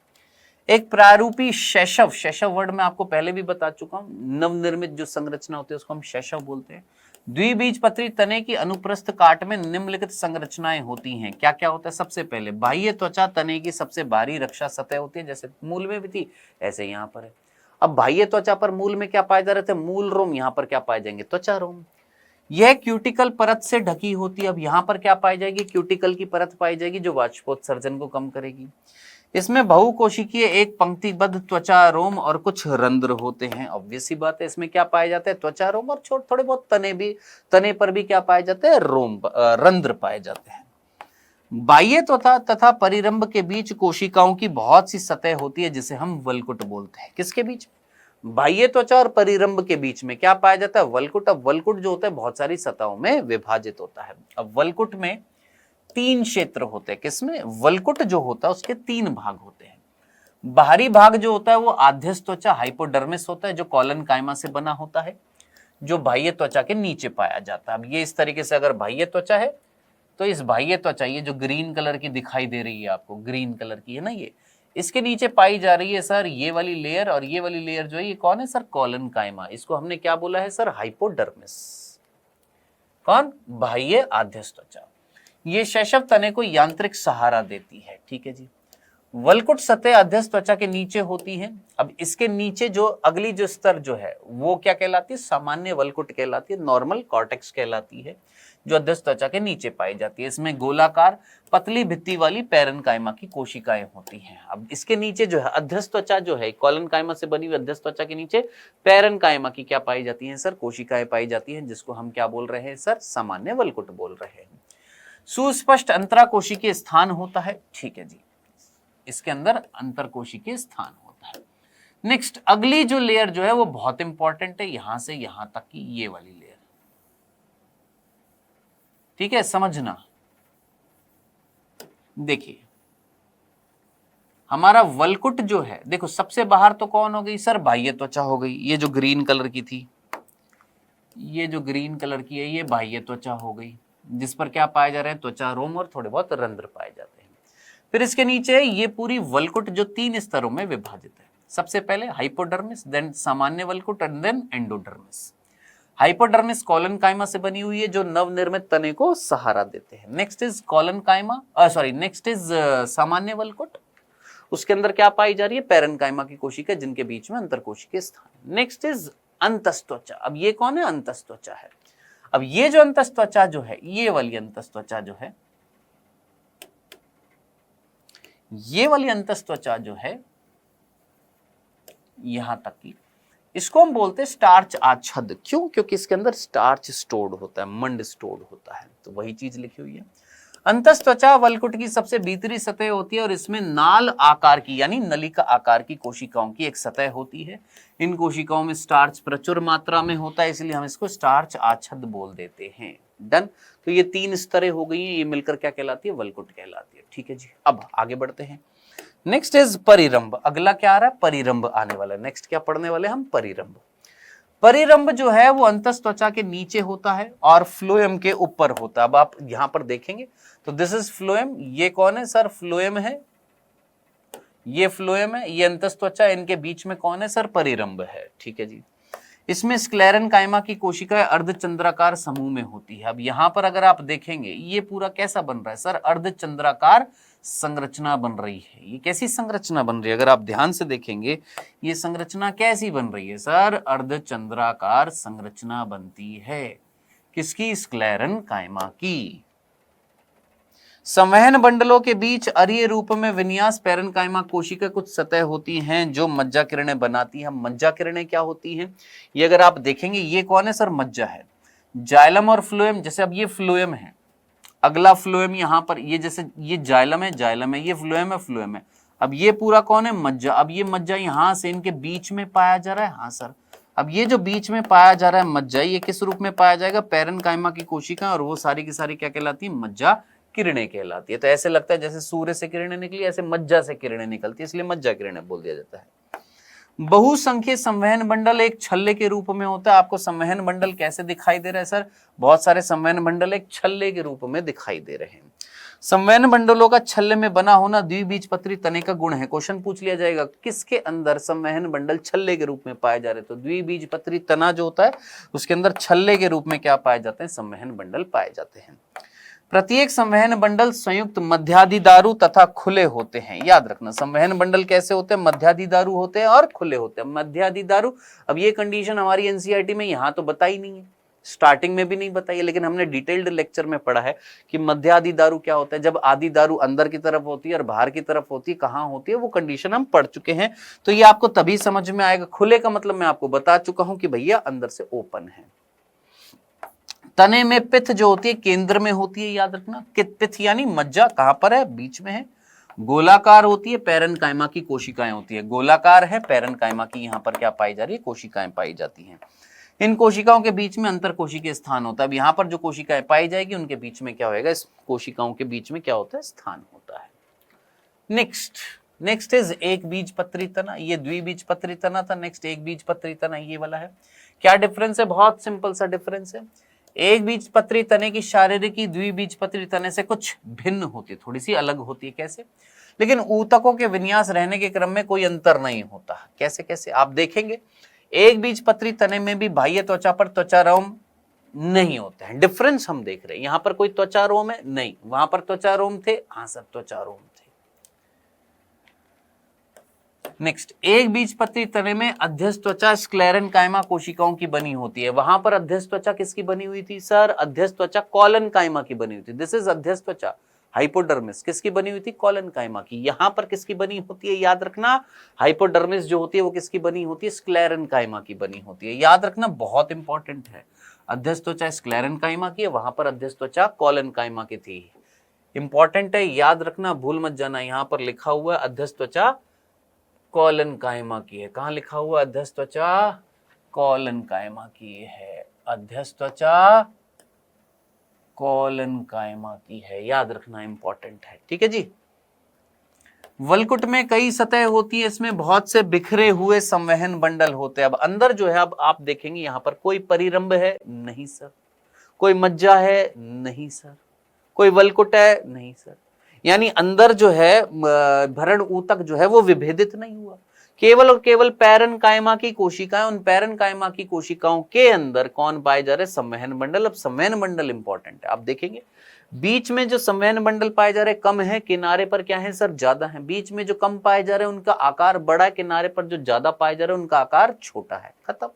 एक प्रारूपी शैशव, शैशव वर्ड मैं आपको पहले भी बता चुका हूं, नवनिर्मित जो संरचना होती है उसको हम शैशव बोलते हैं। द्विबीजपत्री तने की अनुप्रस्थ काट में निम्नलिखित संरचनाएं होती हैं। क्या क्या होता है? सबसे पहले बाह्य त्वचा तने की सबसे बाहरी रक्षा सतह होती है, जैसे मूल में भी थी ऐसे यहाँ पर है। अब बाह्य त्वचा पर मूल में क्या पाए जा रहे थे? मूल रोम। यहाँ पर क्या पाए जाएंगे? त्वचा रोम। यह क्यूटिकल परत से ढकी होती है। अब यहाँ पर क्या पाई जाएगी? क्यूटिकल की परत पाई जाएगी जो वाष्पोत्सर्जन को कम करेगी। इसमें बहुकोशिकीय एक पंक्तिबद्ध त्वचा रोम और कुछ रंध्र होते हैं। ऑब्वियस सी बात है, इसमें क्या पाए जाते हैं? त्वचा रोम और थोड़े बहुत तने पर भी क्या पाए जाते हैं? रोम, रंध्र पाए जाते हैं। बाह्य त्वचा तथा परिरंभ के बीच कोशिकाओं की बहुत सी सतह होती है जिसे हम वल्कुट बोलते हैं। किसके बीच? बाह्य त्वचा और परिरंभ के बीच में क्या पाया जाता है? वल्कुट। अब वल्कुट जो होता है बहुत सारी सतहों में विभाजित होता है। अब वल्कुट में 3 क्षेत्र होते हैं। किसमें? वल्कुट जो होता है उसके 3 भाग होते हैं। बाहरी भाग जो होता है वो आध्यस्थ त्वचा हाइपोडर्मिस होता है, जो कॉलन कायमा से बना होता है, जो बाह्य त्वचा के नीचे पाया जाता है। अब ये इस तरीके से अगर बाह्य त्वचा है तो इस बाह्य त्वचा, ये जो ग्रीन कलर की दिखाई दे रही है आपको, ग्रीन कलर की है ना, ये इसके नीचे पाई जा रही है सर ये वाली लेयर, और ये वाली लेयर जो है ये कौन है सर? कॉलन कायमा। इसको हमने क्या बोला है सर? हाइपोडर्मिस। कौन? बाह्य आध्यस्थ त्वचा। ये शैशव तने को यांत्रिक सहारा देती है। ठीक है जी। वल्कुट सतह अध्यस्थ त्वचा के नीचे होती है। अब इसके नीचे जो अगली जो स्तर जो है वो क्या कहलाती है, सामान्य वल्कुट कहलाती है, नॉर्मल कॉर्टेक्स कहलाती है, जो अध्यस्थ त्वचा के नीचे पाई जाती है। इसमें गोलाकार पतली भित्ति वाली पैरेन्काइमा की कोशिकाएं होती हैं। अब इसके नीचे जो है अध्यस्थ त्वचा जो है, कॉलनकाइमा से बनी हुई अध्यस्थ त्वचा के नीचे पैरेन्काइमा की क्या पाई जाती है सर, कोशिकाएं पाई जाती हैं, जिसको हम क्या बोल रहे हैं सर, सामान्य वल्कुट बोल रहे हैं। सुस्पष्ट अंतराकोशिकीय स्थान होता है, ठीक है जी, इसके अंदर अंतरकोशिकीय स्थान होता है। नेक्स्ट अगली जो लेयर जो है वो बहुत इंपॉर्टेंट है, यहां से यहां तक की ये वाली लेयर, ठीक है, समझना। देखिए हमारा वल्कुट जो है, देखो सबसे बाहर तो कौन हो गई सर, बाह्य त्वचा हो गई, ये जो ग्रीन कलर की थी, ये जो ग्रीन कलर की है ये बाह्य त्वचा हो गई, जिस पर क्या पाए जा रहे हैं, त्वचा रोम और थोड़े बहुत रंध्र पाए जाते हैं। फिर इसके नीचे ये पूरी वल्कुट जो 3 स्तरों में विभाजित है। सबसे पहले हाइपोडर्मिस, देन सामान्य वल्कुट and then endodermis. Hypodermis collenchyma से बनी हुई है, जो नवनिर्मित तने को सहारा देते हैं। Next is collenchyma, next is सामान्य वल्कुट, उसके अंदर क्या पाई जा रही है, पैरेन्काइमा की कोशिका, जिनके बीच में अंतरकोशिकीय स्थान। नेक्स्ट इज अंतस्थ त्वचा। अब ये कौन है, अंतस्थ त्वचा है। अब ये जो अंतस्थ त्वचा जो है, ये वाली अंतस्थ त्वचा जो है, ये वाली अंतस्थ त्वचा जो है यहां तक की, इसको हम बोलते हैं स्टार्च आच्छद। क्यों, क्योंकि इसके अंदर स्टार्च स्टोर्ड होता है, मंड स्टोर्ड होता है, तो वही चीज लिखी हुई है। अंतस्थ त्वचा वल्कुट की सबसे भीतरी सतह होती है और इसमें नाल आकार की यानी नलिका आकार की कोशिकाओं की एक सतह होती है। इन कोशिकाओं में स्टार्च प्रचुर मात्रा में होता है, इसलिए हम इसको स्टार्च आच्छद बोल देते हैं। डन। तो ये 3 स्तरें हो गई हैं, ये मिलकर क्या कहलाती है, वल्कुट कहलाती है। ठीक है जी, अब आगे बढ़ते हैं। नेक्स्ट इज परिरंभ। अगला क्या आ रहा है, परिरंभ आने वाला है। नेक्स्ट क्या पढ़ने वाले हम, परिरंभ। परिरंभ जो है वो अंतस्थ त्वचा के नीचे होता है और फ्लोएम के ऊपर होता है। अब आप यहां पर देखेंगे तो दिस इज फ्लोएम, ये कौन है सर, फ्लोएम है, ये फ्लोएम है, ये अंतस्थ त्वचा, इनके बीच में कौन है सर, परिरंभ है। ठीक है जी। इसमें स्क्लेरेन्काइमा की कोशिकाएं अर्धचंद्राकार समूह में होती है। अब यहां पर अगर आप देखेंगे ये पूरा कैसा बन रहा है सर, अर्धचंद्राकार संरचना बन रही है। ये कैसी संरचना बन रही है, अगर आप ध्यान से देखेंगे ये संरचना कैसी बन रही है सर, अर्धचंद्राकार संरचना बनती है। किसकी, स्क्लेरेन्काइमा की। संवहन बंडलों के बीच अरीय रूप में विन्यास पैरेन्काइमा कोशिका कुछ सतह होती हैं जो मज्जा किरणें बनाती हैं। मज्जा किरणें क्या होती हैं, ये अगर आप देखेंगे ये कौन है सर, मज्जा है। जाइलम और फ्लोएम, जैसे अब ये फ्लोएम है, अगला फ्लोएम यहां पर, ये जैसे ये जाइलम है, जाइलम है, ये फ्लोएम है, फ्लोएम है। अब ये पूरा कौन है, मज्जा। अब ये मज्जा यहां से इनके बीच में पाया जा रहा है। हाँ सर, अब ये जो बीच में पाया जा रहा है मज्जा, ये किस रूप में पाया जाएगा, पैरेन्काइमा की कोशिका, और वो सारी की सारी क्या कहलाती है, मज्जा किरणें कहलाती है। तो ऐसे लगता है जैसे सूर्य से किरणें निकली, ऐसे मज्जा से किरणें निकलती है, इसलिए मज्जा किरणें बोल दिया जाता है। बहुसंख्यक संवहन बंडल एक छल्ले के रूप में होता है। आपको संवहन बंडल कैसे दिखाई दे रहा है सर, बहुत सारे संवहन बंडल एक छल्ले के रूप में दिखाई दे रहे हैं। संवहन बंडलों का छल्ले में बना होना द्विबीजपत्री तने का गुण है। क्वेश्चन पूछ लिया जाएगा किसके अंदर संवहन बंडल छल्ले के रूप में पाए जा रहे हैं, तो द्विबीजपत्री तना जो होता है उसके अंदर छल्ले के रूप में क्या पाए जाते हैं, संवहन बंडल पाए जाते हैं। प्रत्येक संवहन बंडल संयुक्त मध्यादिदारु तथा खुले होते हैं। याद रखना, संवहन बंडल कैसे होते हैं, मध्यादिदारु होते हैं और खुले होते हैं। मध्यादिदारु, अब ये कंडीशन हमारी एनसीईआरटी में यहाँ तो बताई नहीं है, स्टार्टिंग में भी नहीं बताई है, लेकिन हमने डिटेल्ड लेक्चर में पढ़ा है कि मध्यादिदारु क्या होता है, जब आदि दारू अंदर की तरफ होती है और बाहर की तरफ होती है, कहाँ होती है, वो कंडीशन हम पढ़ चुके हैं। तो ये आपको तभी समझ में आएगा। खुले का मतलब मैं आपको बता चुका हूं कि भैया अंदर से ओपन है। तने में पिथ जो होती है केंद्र में होती है, याद रखना। पिथ यानी मज्जा कहां पर है, बीच में है। गोलाकार होती है, पैरेन्काइमा की कोशिकाएं होती है। गोलाकार है, पैरेन्काइमा की यहां पर क्या पाई जा रही है, कोशिकाएं पाई जाती हैं। इन कोशिकाओं के बीच में अंतर कोशिकीय स्थान होता है। अब यहां पर जो कोशिकाएं पाई जाएगी उनके बीच में क्या होगा, इस कोशिकाओं के बीच में क्या होता है, स्थान होता है। नेक्स्ट इज एक बीजपत्री तना, ये द्विबीजपत्री तना था। नेक्स्ट एक बीजपत्री तना ये वाला है। क्या डिफरेंस है, बहुत सिंपल सा डिफरेंस है। एक बीजपत्री तने की शारीरिकी द्विबीजपत्री तने से कुछ भिन्न होती है, थोड़ी सी अलग होती है। कैसे, लेकिन ऊतकों के विन्यास रहने के क्रम में कोई अंतर नहीं होता। कैसे कैसे आप देखेंगे, एक बीजपत्री तने में भी बाह्य त्वचा पर त्वचारोम नहीं होते हैं। डिफरेंस हम देख रहे हैं, यहां पर कोई त्वचारोम है नहीं, वहां पर त्वचारोम थे, हाँ सर त्वचारोम थे। नेक्स्ट, एक बीजपत्री तने में अध्यस्थ त्वचा स्क्लेरेन्काइमा कोशिकाओं की बनी होती है। वहां पर अध्यस्थ त्वचा किसकी बनी हुई थी सर? अध्यस्थ त्वचा कॉलनकाइमा की बनी हुई थी। दिस इज अध्यस्थ त्वचा हाइपोडर्मिस किसकी बनी हुई थी? कॉलनकाइमा की। यहां पर किसकी बनी होती है? याद रखना, हाइपोडर्मिस जो होती है वो किसकी बनी होती है? स्क्लेरेन्काइमा की बनी होती है। याद रखना, बहुत इंपॉर्टेंट है। अध्यस्थ त्वचा स्क्लेरेन्काइमा की है, वहां पर अध्यस्थ त्वचा कॉलनकाइमा की थी। इंपॉर्टेंट है, याद रखना, भूल मत जाना। यहां पर लिखा हुआ है अध्यस्थ त्वचा कॉलनकाइमा की है। कहां लिखा हुआ? अध्यस्थ त्वचा कॉलनकाइमा की है। अध्यस्थ त्वचा कॉलनकाइमा की है, याद रखना, इंपॉर्टेंट है। ठीक है जी। वलकुट में कई सतह होती है, इसमें बहुत से बिखरे हुए संवहन बंडल होते हैं। अब अंदर जो है, अब आप देखेंगे यहां पर कोई परिरंभ है? नहीं सर। कोई मज्जा है? नहीं सर। कोई वलकुट है? नहीं सर। यानी अंदर जो है भरण ऊतक जो है वो विभेदित नहीं हुआ। केवल और केवल पैरेन्काइमा की कोशिकाएं, उन पैरेन्काइमा की कोशिकाओं के अंदर कौन पाए जा रहे? संवहन मंडल। अब संवहन मंडल इंपॉर्टेंट है। आप देखेंगे बीच में जो संवहन मंडल पाए जा रहे कम है, किनारे पर क्या है सर? ज्यादा है। बीच में जो कम पाए जा रहे हैं उनका आकार बड़ा है, किनारे पर जो ज्यादा पाए जा रहे हैं उनका आकार छोटा है। खत्म।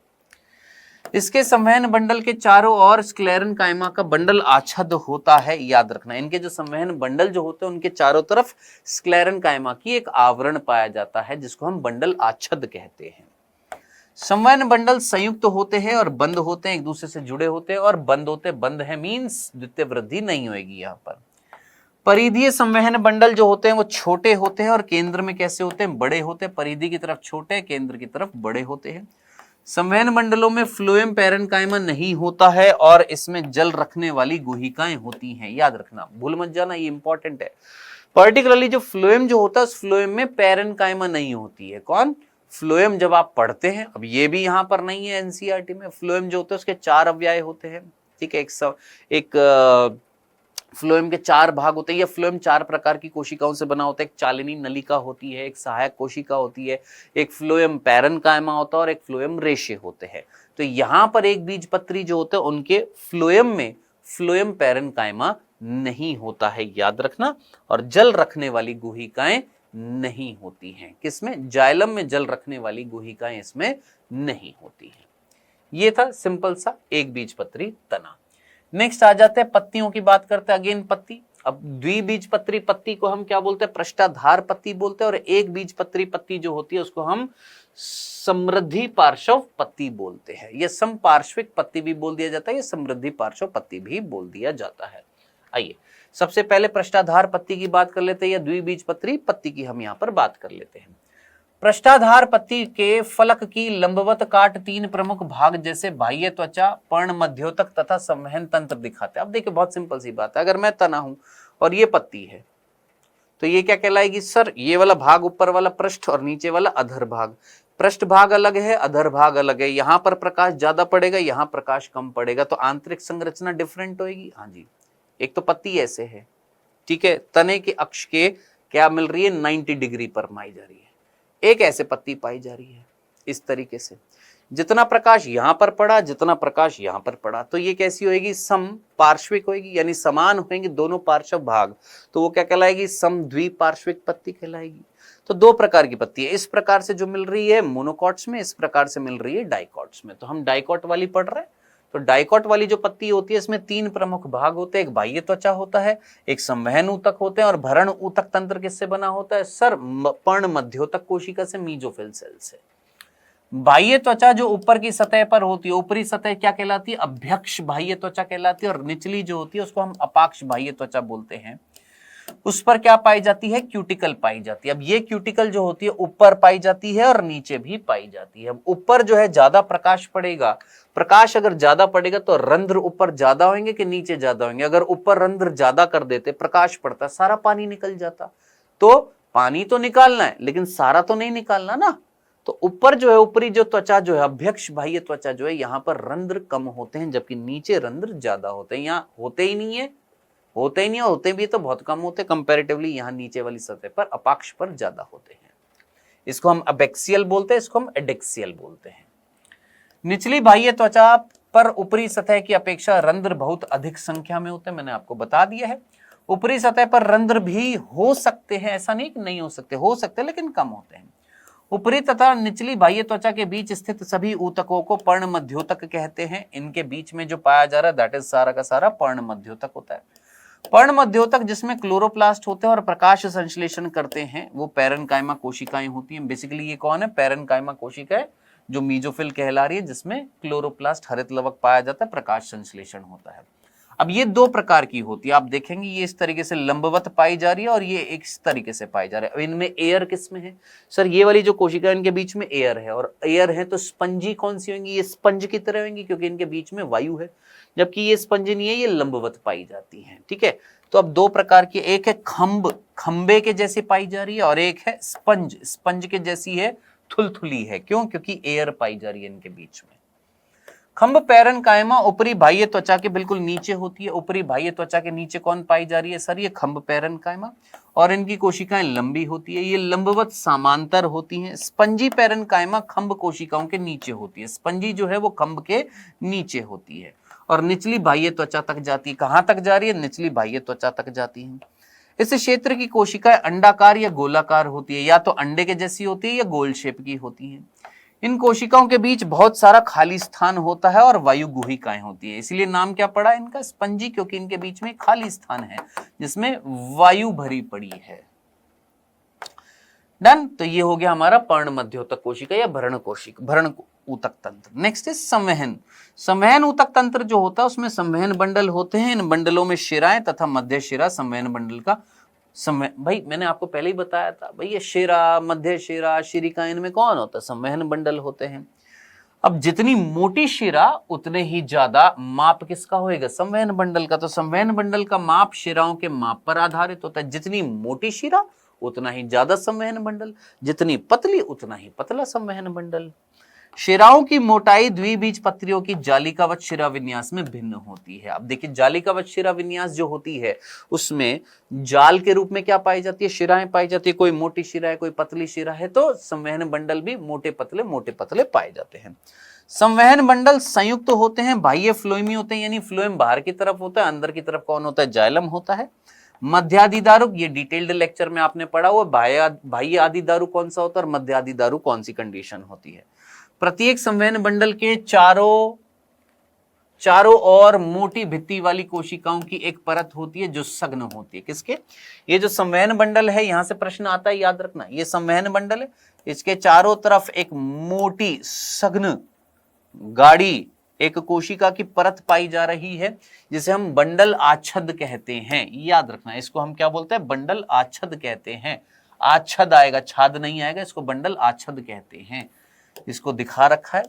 इसके संवहन बंडल के चारों ओर स्क्लेरेन्काइमा का बंडल आच्छादित होता है। याद रखना, इनके जो संवहन बंडल जो होते हैं उनके चारों तरफ स्क्लेरेन्काइमा की एक आवरण पाया जाता है, जिसको हम बंडल आच्छादित कहते हैं। संवहन बंडल संयुक्त होते हैं और बंद होते हैं, एक दूसरे से जुड़े होते हैं और बंद होते। बंद है मीन्स द्वितीय वृद्धि नहीं होगी यहाँ पर। परिधीय संवहन बंडल जो होते हैं वो छोटे होते हैं और केंद्र में कैसे होते हैं? बड़े होते हैं। परिधि की तरफ छोटे, केंद्र की तरफ बड़े होते हैं। संवहन मंडलों में फ्लोएम पैरेन्काइमा नहीं होता है और इसमें जल रखने वाली गुहिकाएं होती हैं। याद रखना, भूल मत जाना, ये इंपॉर्टेंट है। पर्टिकुलरली जो फ्लोएम जो होता है उस फ्लोएम में पैरेन्काइमा नहीं होती है। कौन? फ्लोएम। जब आप पढ़ते हैं, अब ये भी यहां पर नहीं है एनसीईआरटी में, फ्लोएम जो होते हैं उसके 4 अव्यय होते हैं। ठीक है, एक फ्लोएम के 4 भाग होते हैं। यह फ्लोएम 4 प्रकार की कोशिकाओं से बना होता है। एक चालिनी नलिका होती है, एक सहायक कोशिका होती है, एक फ्लोएम पैरेन्काइमा होता है और एक फ्लोएम रेशे होते हैं। तो यहां पर एक बीजपत्री जो होते हैं उनके फ्लोएम में फ्लोएम पैरेन्काइमा नहीं होता है, याद रखना। और जल रखने वाली गुहिकाएं नहीं होती हैं। किसमें? जाइलम में जल रखने वाली गुहिकाएं इसमें नहीं होती हैं। ये था सिंपल सा एक बीजपत्री तना। नेक्स्ट आ जाते हैं पत्तियों की बात करते हैं। अगेन पत्ती। अब द्विबीजपत्री पत्ती को हम क्या बोलते हैं? पृष्ठाधार पत्ती बोलते हैं। और एक बीजपत्री पत्ती जो होती है उसको हम समृद्धि पार्श्व पत्ती बोलते हैं। यह समपार्श्विक पत्ती भी बोल दिया जाता है, यह समृद्धि पार्श्व पत्ती भी बोल दिया जाता है। आइए सबसे पहले पृष्ठाधार पत्ती की बात कर लेते हैं या द्विबीजपत्री पत्ती की हम यहाँ पर बात कर लेते हैं। पृष्ठाधार पत्ती के फलक की लंबवत काट 3 प्रमुख भाग जैसे बाह्य त्वचा, पर्ण मध्योतक तथा संवहन तंत्र दिखाते हैं। अब देखिए बहुत सिंपल सी बात है, अगर मैं तना हूं और ये पत्ती है तो ये क्या कहलाएगी सर? ये वाला भाग ऊपर वाला पृष्ठ और नीचे वाला अधर भाग। पृष्ठ भाग अलग है, अधर भाग अलग है। यहां पर प्रकाश ज्यादा पड़ेगा, यहां प्रकाश कम पड़ेगा, तो आंतरिक संरचना डिफरेंट होगी। हाँ जी, एक तो पत्ती ऐसे है, ठीक है, तने के अक्ष के क्या मिल रही है? 90 डिग्री पर माई जा रही है। एक ऐसे पत्ती पाई जा रही है इस तरीके से। जितना प्रकाश यहां पर पड़ा, जितना प्रकाश यहां पर पड़ा, तो ये कैसी होगी? सम पार्श्विक होगी, यानी समान होंगे दोनों पार्श्व भाग। तो वो क्या कहलाएगी? सम द्विपार्श्विक पत्ती कहलाएगी। तो 2 प्रकार की पत्ती है। इस प्रकार से जो मिल रही है मोनोकॉट्स में, इस प्रकार से मिल रही है डाइकॉट्स में। तो हम डाइकॉट वाली पढ़ रहे हैं। तो डाइकॉट वाली जो पत्ती होती है इसमें 3 प्रमुख भाग होते हैं। एक बाह्य त्वचा होता है, एक संवहन ऊतक होते हैं और भरण ऊतक तंत्र किससे बना होता है सर? पर्ण मध्योतक कोशिका से, मीजोफिल सेल से। बाह्य त्वचा जो ऊपर की सतह पर होती है, ऊपरी सतह क्या कहलाती है? अभ्यक्ष बाह्य त्वचा कहलाती है। और निचली जो होती है उसको हम अपाक्ष बाह्य त्वचा बोलते हैं। उस पर क्या पाई जाती है? क्यूटिकल पाई जाती है। अब ये क्यूटिकल जो होती है ऊपर पाई जाती है और नीचे भी पाई जाती है। अब ऊपर जो है ज्यादा प्रकाश पड़ेगा, प्रकाश अगर ज्यादा पड़ेगा तो रंध्र ऊपर ज्यादा होंगे कि नीचे ज्यादा होंगे? अगर ऊपर रंध्र ज्यादा कर देते, प्रकाश पड़ता, सारा पानी निकल जाता। तो पानी तो निकालना है लेकिन सारा तो नहीं निकालना ना। तो ऊपर जो है, ऊपरी जो त्वचा जो है, अभ्यक्ष बाह्य त्वचा जो है, यहाँ पर रंध्र कम होते हैं जबकि नीचे रंध्र ज्यादा होते हैं। यहाँ होते ही नहीं है, होते भी तो बहुत कम होते कंपैरेटिवली। यहाँ नीचे वाली सतह पर अपाक्ष पर ज्यादा होते हैं। इसको हम अबैक्सियल बोलते हैं, इसको हम एडेक्सियल बोलते हैं। निचली बाह्य त्वचा पर ऊपरी सतह की अपेक्षा रंध्र बहुत अधिक संख्या में होते हैं, मैंने आपको बता दिया है। ऊपरी सतह पर रंध्र भी हो सकते हैं, ऐसा नहीं कि नहीं हो सकते, हो सकते लेकिन कम होते हैं। ऊपरी तथा निचली बाह्य त्वचा के बीच स्थित सभी ऊतकों को पर्णमध्योतक कहते हैं। इनके बीच में जो पाया जा रहा है दैट इज सारा का सारा पर्णमध्योतक होता है। पर्णमध्योतक जिसमें क्लोरोप्लास्ट होते हैं और प्रकाश संश्लेषण करते हैं वो पैरेन्काइमा कोशिकाएं होती हैं। बेसिकली ये कौन है? पैरेन्काइमा कोशिकाएं जो मीजोफिल कहला रही है, जिसमें क्लोरोप्लास्ट हरित लवक पाया जाता है, प्रकाश संश्लेषण होता है। अब ये दो प्रकार की होती है, आप देखेंगे ये इस तरीके से लंबवत पाई जा रही है और ये इस तरीके से पाई जा रही है। अब इनमें एयर किस में है? सर ये वाली जो कोशिका इनके बीच में एयर है, और एयर है तो स्पंजी कौन सी होंगी? ये स्पंज की तरह होंगी क्योंकि इनके बीच में वायु है, जबकि ये स्पंज नहीं है, ये लंबवत पाई जाती है। ठीक है, तो अब दो प्रकार की, एक है खंबे के जैसे पाई जा रही है और एक है स्पंज के जैसी है, थुलथुली है। क्यों? क्योंकि एयर पाई जा रही है इनके बीच में। खंभ पैरेन्काइमा ऊपरी बाह्य त्वचा के बिल्कुल नीचे होती है। ऊपरी बाह्य त्वचा के नीचे कौन पाई जा रही है? सर ये खंभ पैरेन्काइमा, और इनकी कोशिकाएं लंबी होती है, ये लंबवत समांतर होती हैं। स्पंजी पैरेन्काइमा खंभ कोशिकाओं के नीचे होती है। स्पंजी जो है वो खंभ के नीचे होती है और निचली बाह्य त्वचा तक जाती है। कहां तक जा रही है? निचली बाह्य त्वचा तक जाती है। इस क्षेत्र की कोशिकाएं अंडाकार या गोलाकार होती है, या तो अंडे के जैसी होती है या गोल शेप की होती है। इन कोशिकाओं के बीच बहुत सारा खाली स्थान होता है और वायु गुहिकाएं होती है, इसलिए नाम क्या पड़ा इनका? स्पंजी, क्योंकि इनके बीच में खाली स्थान है जिसमें वायु भरी पड़ी है। डन। तो ये हो गया हमारा पर्णमध्योतक कोशिका या भरण ऊतक तंत्र। नेक्स्ट इज संवहन। संवहन ऊतक तंत्र जो होता है उसमें संवहन बंडल होते हैं। इन बंडलों में शिराएं तथा मध्य शिरा संवहन बंडल का भाई मैंने आपको पहले ही बताया था भाई, ये शिरा, मध्य शिरा, शिरिका, इनमें कौन होता है? संवहन बंडल होते हैं। अब जितनी मोटी शिरा उतने ही ज्यादा माप किसका होएगा? संवहन बंडल का। तो संवहन बंडल का माप शिराओं के माप पर आधारित होता है। जितनी मोटी शिरा उतना ही ज्यादा संवहन बंडल, जितनी पतली उतना ही पतला संवहन बंडल। शिराओं की मोटाई द्विबीजपत्रियों की जालिकावत शिरा विन्यास में भिन्न होती है। अब देखिए जालिकावत शिरा विन्यास जो होती है उसमें जाल के रूप में क्या पाई जाती है? शिराएं पाई जाती है। कोई मोटी शिरा है, कोई पतली शिरा है, तो संवहन बंडल भी मोटे पतले पाए जाते हैं। संवहन बंडल संयुक्त होते हैं, बाह्य फ्लोएमी होते हैं, यानी फ्लोएम बाहर की तरफ होता है, अंदर की तरफ कौन होता है? जाइलम होता है। मध्यादि दारुक, ये डिटेल्ड लेक्चर में आपने पढ़ा हुआ, बाह्य आदि दारू कौन सा होता है और मध्यादि दारू कौन सी कंडीशन होती है। प्रत्येक संवहन बंडल के चारों ओर मोटी भित्ति वाली कोशिकाओं की एक परत होती है जो सघन होती है। किसके? ये जो संवहन बंडल है, यहां से प्रश्न आता है, याद रखना, ये संवहन बंडल है, इसके चारों तरफ एक मोटी सघन गाढ़ी एक कोशिका की परत पाई जा रही है जिसे हम बंडल आच्छद कहते हैं। याद रखना, इसको हम क्या बोलते हैं? बंडल आच्छद कहते हैं। आच्छद आएगा, छाद नहीं आएगा, इसको बंडल आच्छद कहते हैं। इसको दिखा रखा है,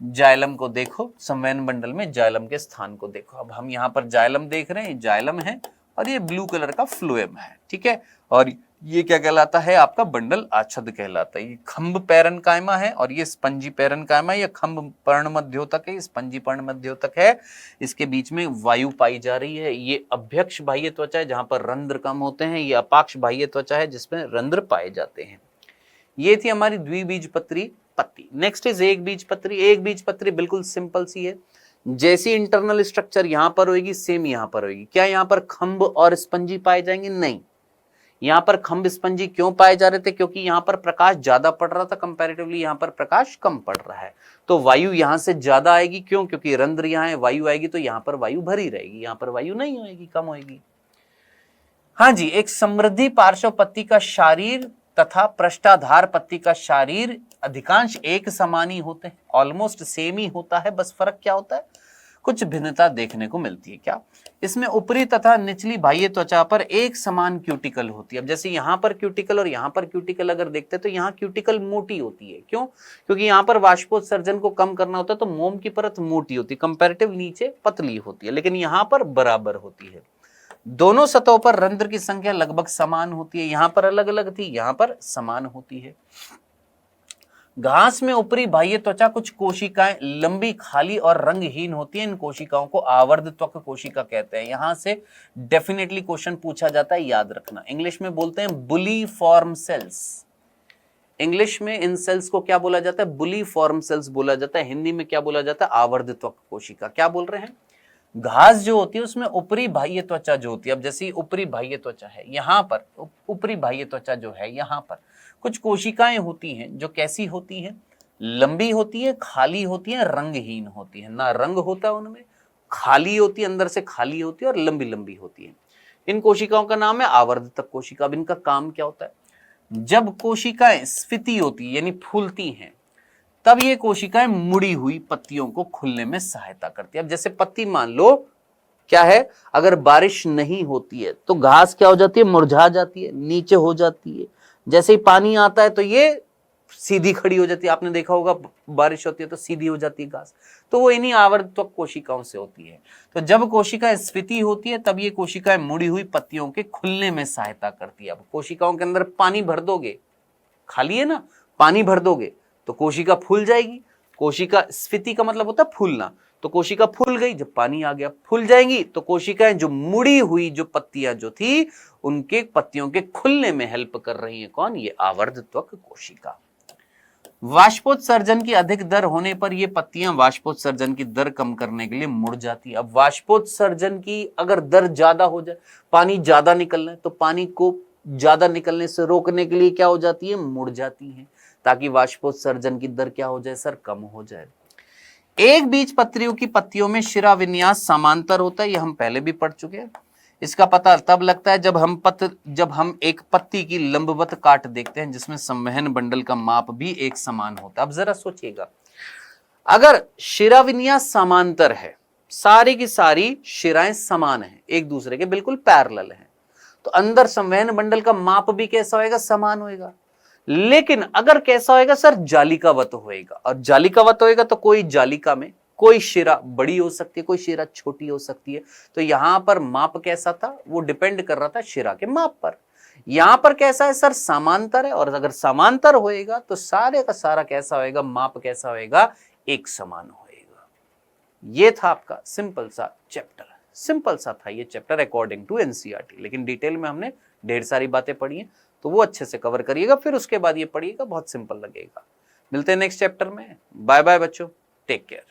जाइलम को देखो, संवहन बंडल में जाइलम के स्थान को देखो। अब हम यहाँ पर जाइलम देख रहे हैं, जाइलम है और ये ब्लू कलर का फ्लोएम है। ठीक है, और ये क्या कहलाता है? आपका बंडल आच्छद कहलाता है। ये खंभ पैरेन्काइमा है और ये स्पंजी पैरेन्काइमा, ये खंभ पर्णमध्योतक है, स्पंजी पर्णमध्योतक है। इसके बीच में वायु पाई जा रही है। ये अभ्यक्ष बाह्य त्वचा है जहां पर रंध्र कम होते हैं, ये अपाक्ष बाह्य त्वचा है जिसमें रंध्र पाए जाते हैं। ये थी हमारी द्विबीजपत्री पत्ती। नेक्स्ट इज एक बीजपत्री। एक बीजपत्री बिल्कुल सिंपल सी है, जैसी इंटरनल स्ट्रक्चर यहां पर होगी सेम यहां पर होगी। क्या यहां पर खंभ और स्पंजी पाए जाएंगे? नहीं। यहां पर खंभ स्पंजी क्यों पाए जा रहे थे? क्योंकि यहां पर प्रकाश ज्यादा पड़ रहा था, कंपैरेटिवली यहां पर प्रकाश कम पड़ रहा है, तो वायु यहां से ज्यादा आएगी। क्यों? क्योंकि रंध्र यहां है, वायु आएगी तो यहां पर वायु भरी रहेगी, यहां पर वायु नहीं होगी, कम होगी। हाँ जी, एक समृद्धि पार्श्व पत्ती का शारीर तथा पृष्ठाधार पत्ती का शारीर अधिकांश एक समान ही होते हैं, ऑलमोस्ट सेम ही होता है। बस फर्क क्या होता है? कुछ भिन्नता देखने को मिलती है। क्या? इसमें ऊपरी तथा निचली बाह्य त्वचा पर एक समान क्यूटिकल होती है। अब जैसे यहाँ पर क्यूटिकल और यहाँ पर क्यूटिकल अगर देखते हैं तो यहाँ क्यूटिकल मोटी होती है। क्यों? क्योंकि यहाँ पर वाष्पोत्सर्जन को कम करना होता है तो मोम की परत मोटी होती है, कंपैरेटिव नीचे पतली होती है, लेकिन यहाँ पर बराबर होती है। दोनों सतहों पर रंध्र की संख्या लगभग समान होती है, यहां पर अलग अलग थी, यहां पर समान होती है। घास में ऊपरी बाह्य त्वचा कुछ कोशिकाएं लंबी, खाली और रंगहीन होती है। इन कोशिकाओं को आवर्त त्वक कोशिका कहते हैं। यहां से डेफिनेटली क्वेश्चन पूछा जाता है, याद रखना। इंग्लिश में बोलते हैं बुली फॉर्म सेल्स। इंग्लिश में इन सेल्स को क्या बोला जाता है? बुली फॉर्म सेल्स बोला जाता है। हिंदी में क्या बोला जाता है? आवर्त त्वक कोशिका। क्या बोल रहे हैं? घास जो होती है उसमें ऊपरी बाह्य त्वचा जो होती है, अब जैसे ऊपरी बाह्य त्वचा है यहाँ पर, ऊपरी बाह्य त्वचा जो है यहाँ पर कुछ कोशिकाएं होती हैं जो कैसी होती हैं, लंबी होती है, खाली होती है, रंगहीन होती है, ना रंग होता है उनमें, खाली होती है, अंदर से खाली होती है और लंबी लंबी होती है। इन कोशिकाओं का नाम है आवर्धतक कोशिका। अब इनका काम क्या होता है, जब कोशिकाएं स्फीति होती है यानी फूलती हैं, तब ये कोशिकाएं मुड़ी हुई पत्तियों को खुलने में सहायता करती है। अब जैसे पत्ती मान लो क्या है, अगर बारिश नहीं होती है तो घास क्या हो जाती है, मुरझा जाती है, नीचे हो जाती है। जैसे ही पानी आता है तो ये सीधी खड़ी हो जाती है। आपने देखा होगा बारिश होती है तो सीधी हो जाती है घास, तो वो इन्हीं आवर्तक कोशिकाओं से होती है। तो जब कोशिका स्फीति होती है तब ये कोशिकाएं मुड़ी हुई पत्तियों के खुलने में सहायता करती है। अब कोशिकाओं के अंदर पानी भर दोगे, खाली है ना, पानी भर दोगे तो कोशिका फूल जाएगी। कोशिका स्फीति का मतलब होता है फूलना, तो कोशिका फूल गई, जब पानी आ गया फूल जाएंगी। तो कोशिकाएं जो मुड़ी हुई जो पत्तियां जो थी उनके पत्तियों के खुलने में हेल्प कर रही है, कौन, ये आवर्तक कोशिका। वाष्पोत्सर्जन की अधिक दर होने पर ये पत्तियां वाष्पोत्सर्जन की दर कम करने के लिए मुड़ जाती है। अब वाष्पोत्सर्जन की अगर दर ज्यादा हो जाए, पानी ज्यादा निकलना है, तो पानी को ज्यादा निकलने से रोकने के लिए क्या हो जाती है, मुड़ जाती है, ताकि वाष्पोत्सर्जन की दर क्या हो जाए सर, कम हो जाए। एक बीजपत्रियों की पत्तियों में शिरा विन्यास समांतर होता है, ये हम पहले भी पढ़ चुके हैं। इसका पता तब लगता है जब हम एक पत्ती की लंबवत काट देखते हैं जिसमें संवहन बंडल का माप भी एक समान होता है। अब जरा सोचिएगा, अगर शिरा विन्यास समांतर है, सारी की सारी शिराएं समान हैं, एक दूसरे के बिल्कुल पैरेलल हैं, तो अंदर संवहन बंडल का माप भी कैसा होएगा, समान होएगा। लेकिन अगर कैसा होएगा सर, जालिकावत होएगा, और जालिकावत होएगा तो कोई जालिका में कोई शिरा बड़ी हो सकती है, कोई शिरा छोटी हो सकती है। तो यहां पर माप कैसा था, वो डिपेंड कर रहा था शिरा के माप पर। यहां पर कैसा है सर, समांतर है, और अगर समांतर होएगा तो सारे का सारा कैसा होएगा, माप कैसा होएगा, एक समान होएगा। ये था आपका सिंपल सा चैप्टर, सिंपल सा था ये चैप्टर अकॉर्डिंग टू एनसीईआरटी, लेकिन डिटेल में हमने ढेर सारी बातें पढ़ी हैं, तो वो अच्छे से कवर करिएगा, फिर उसके बाद ये पढ़िएगा, बहुत सिंपल लगेगा। मिलते हैं नेक्स्ट चैप्टर में। बाय बाय बच्चों, टेक केयर।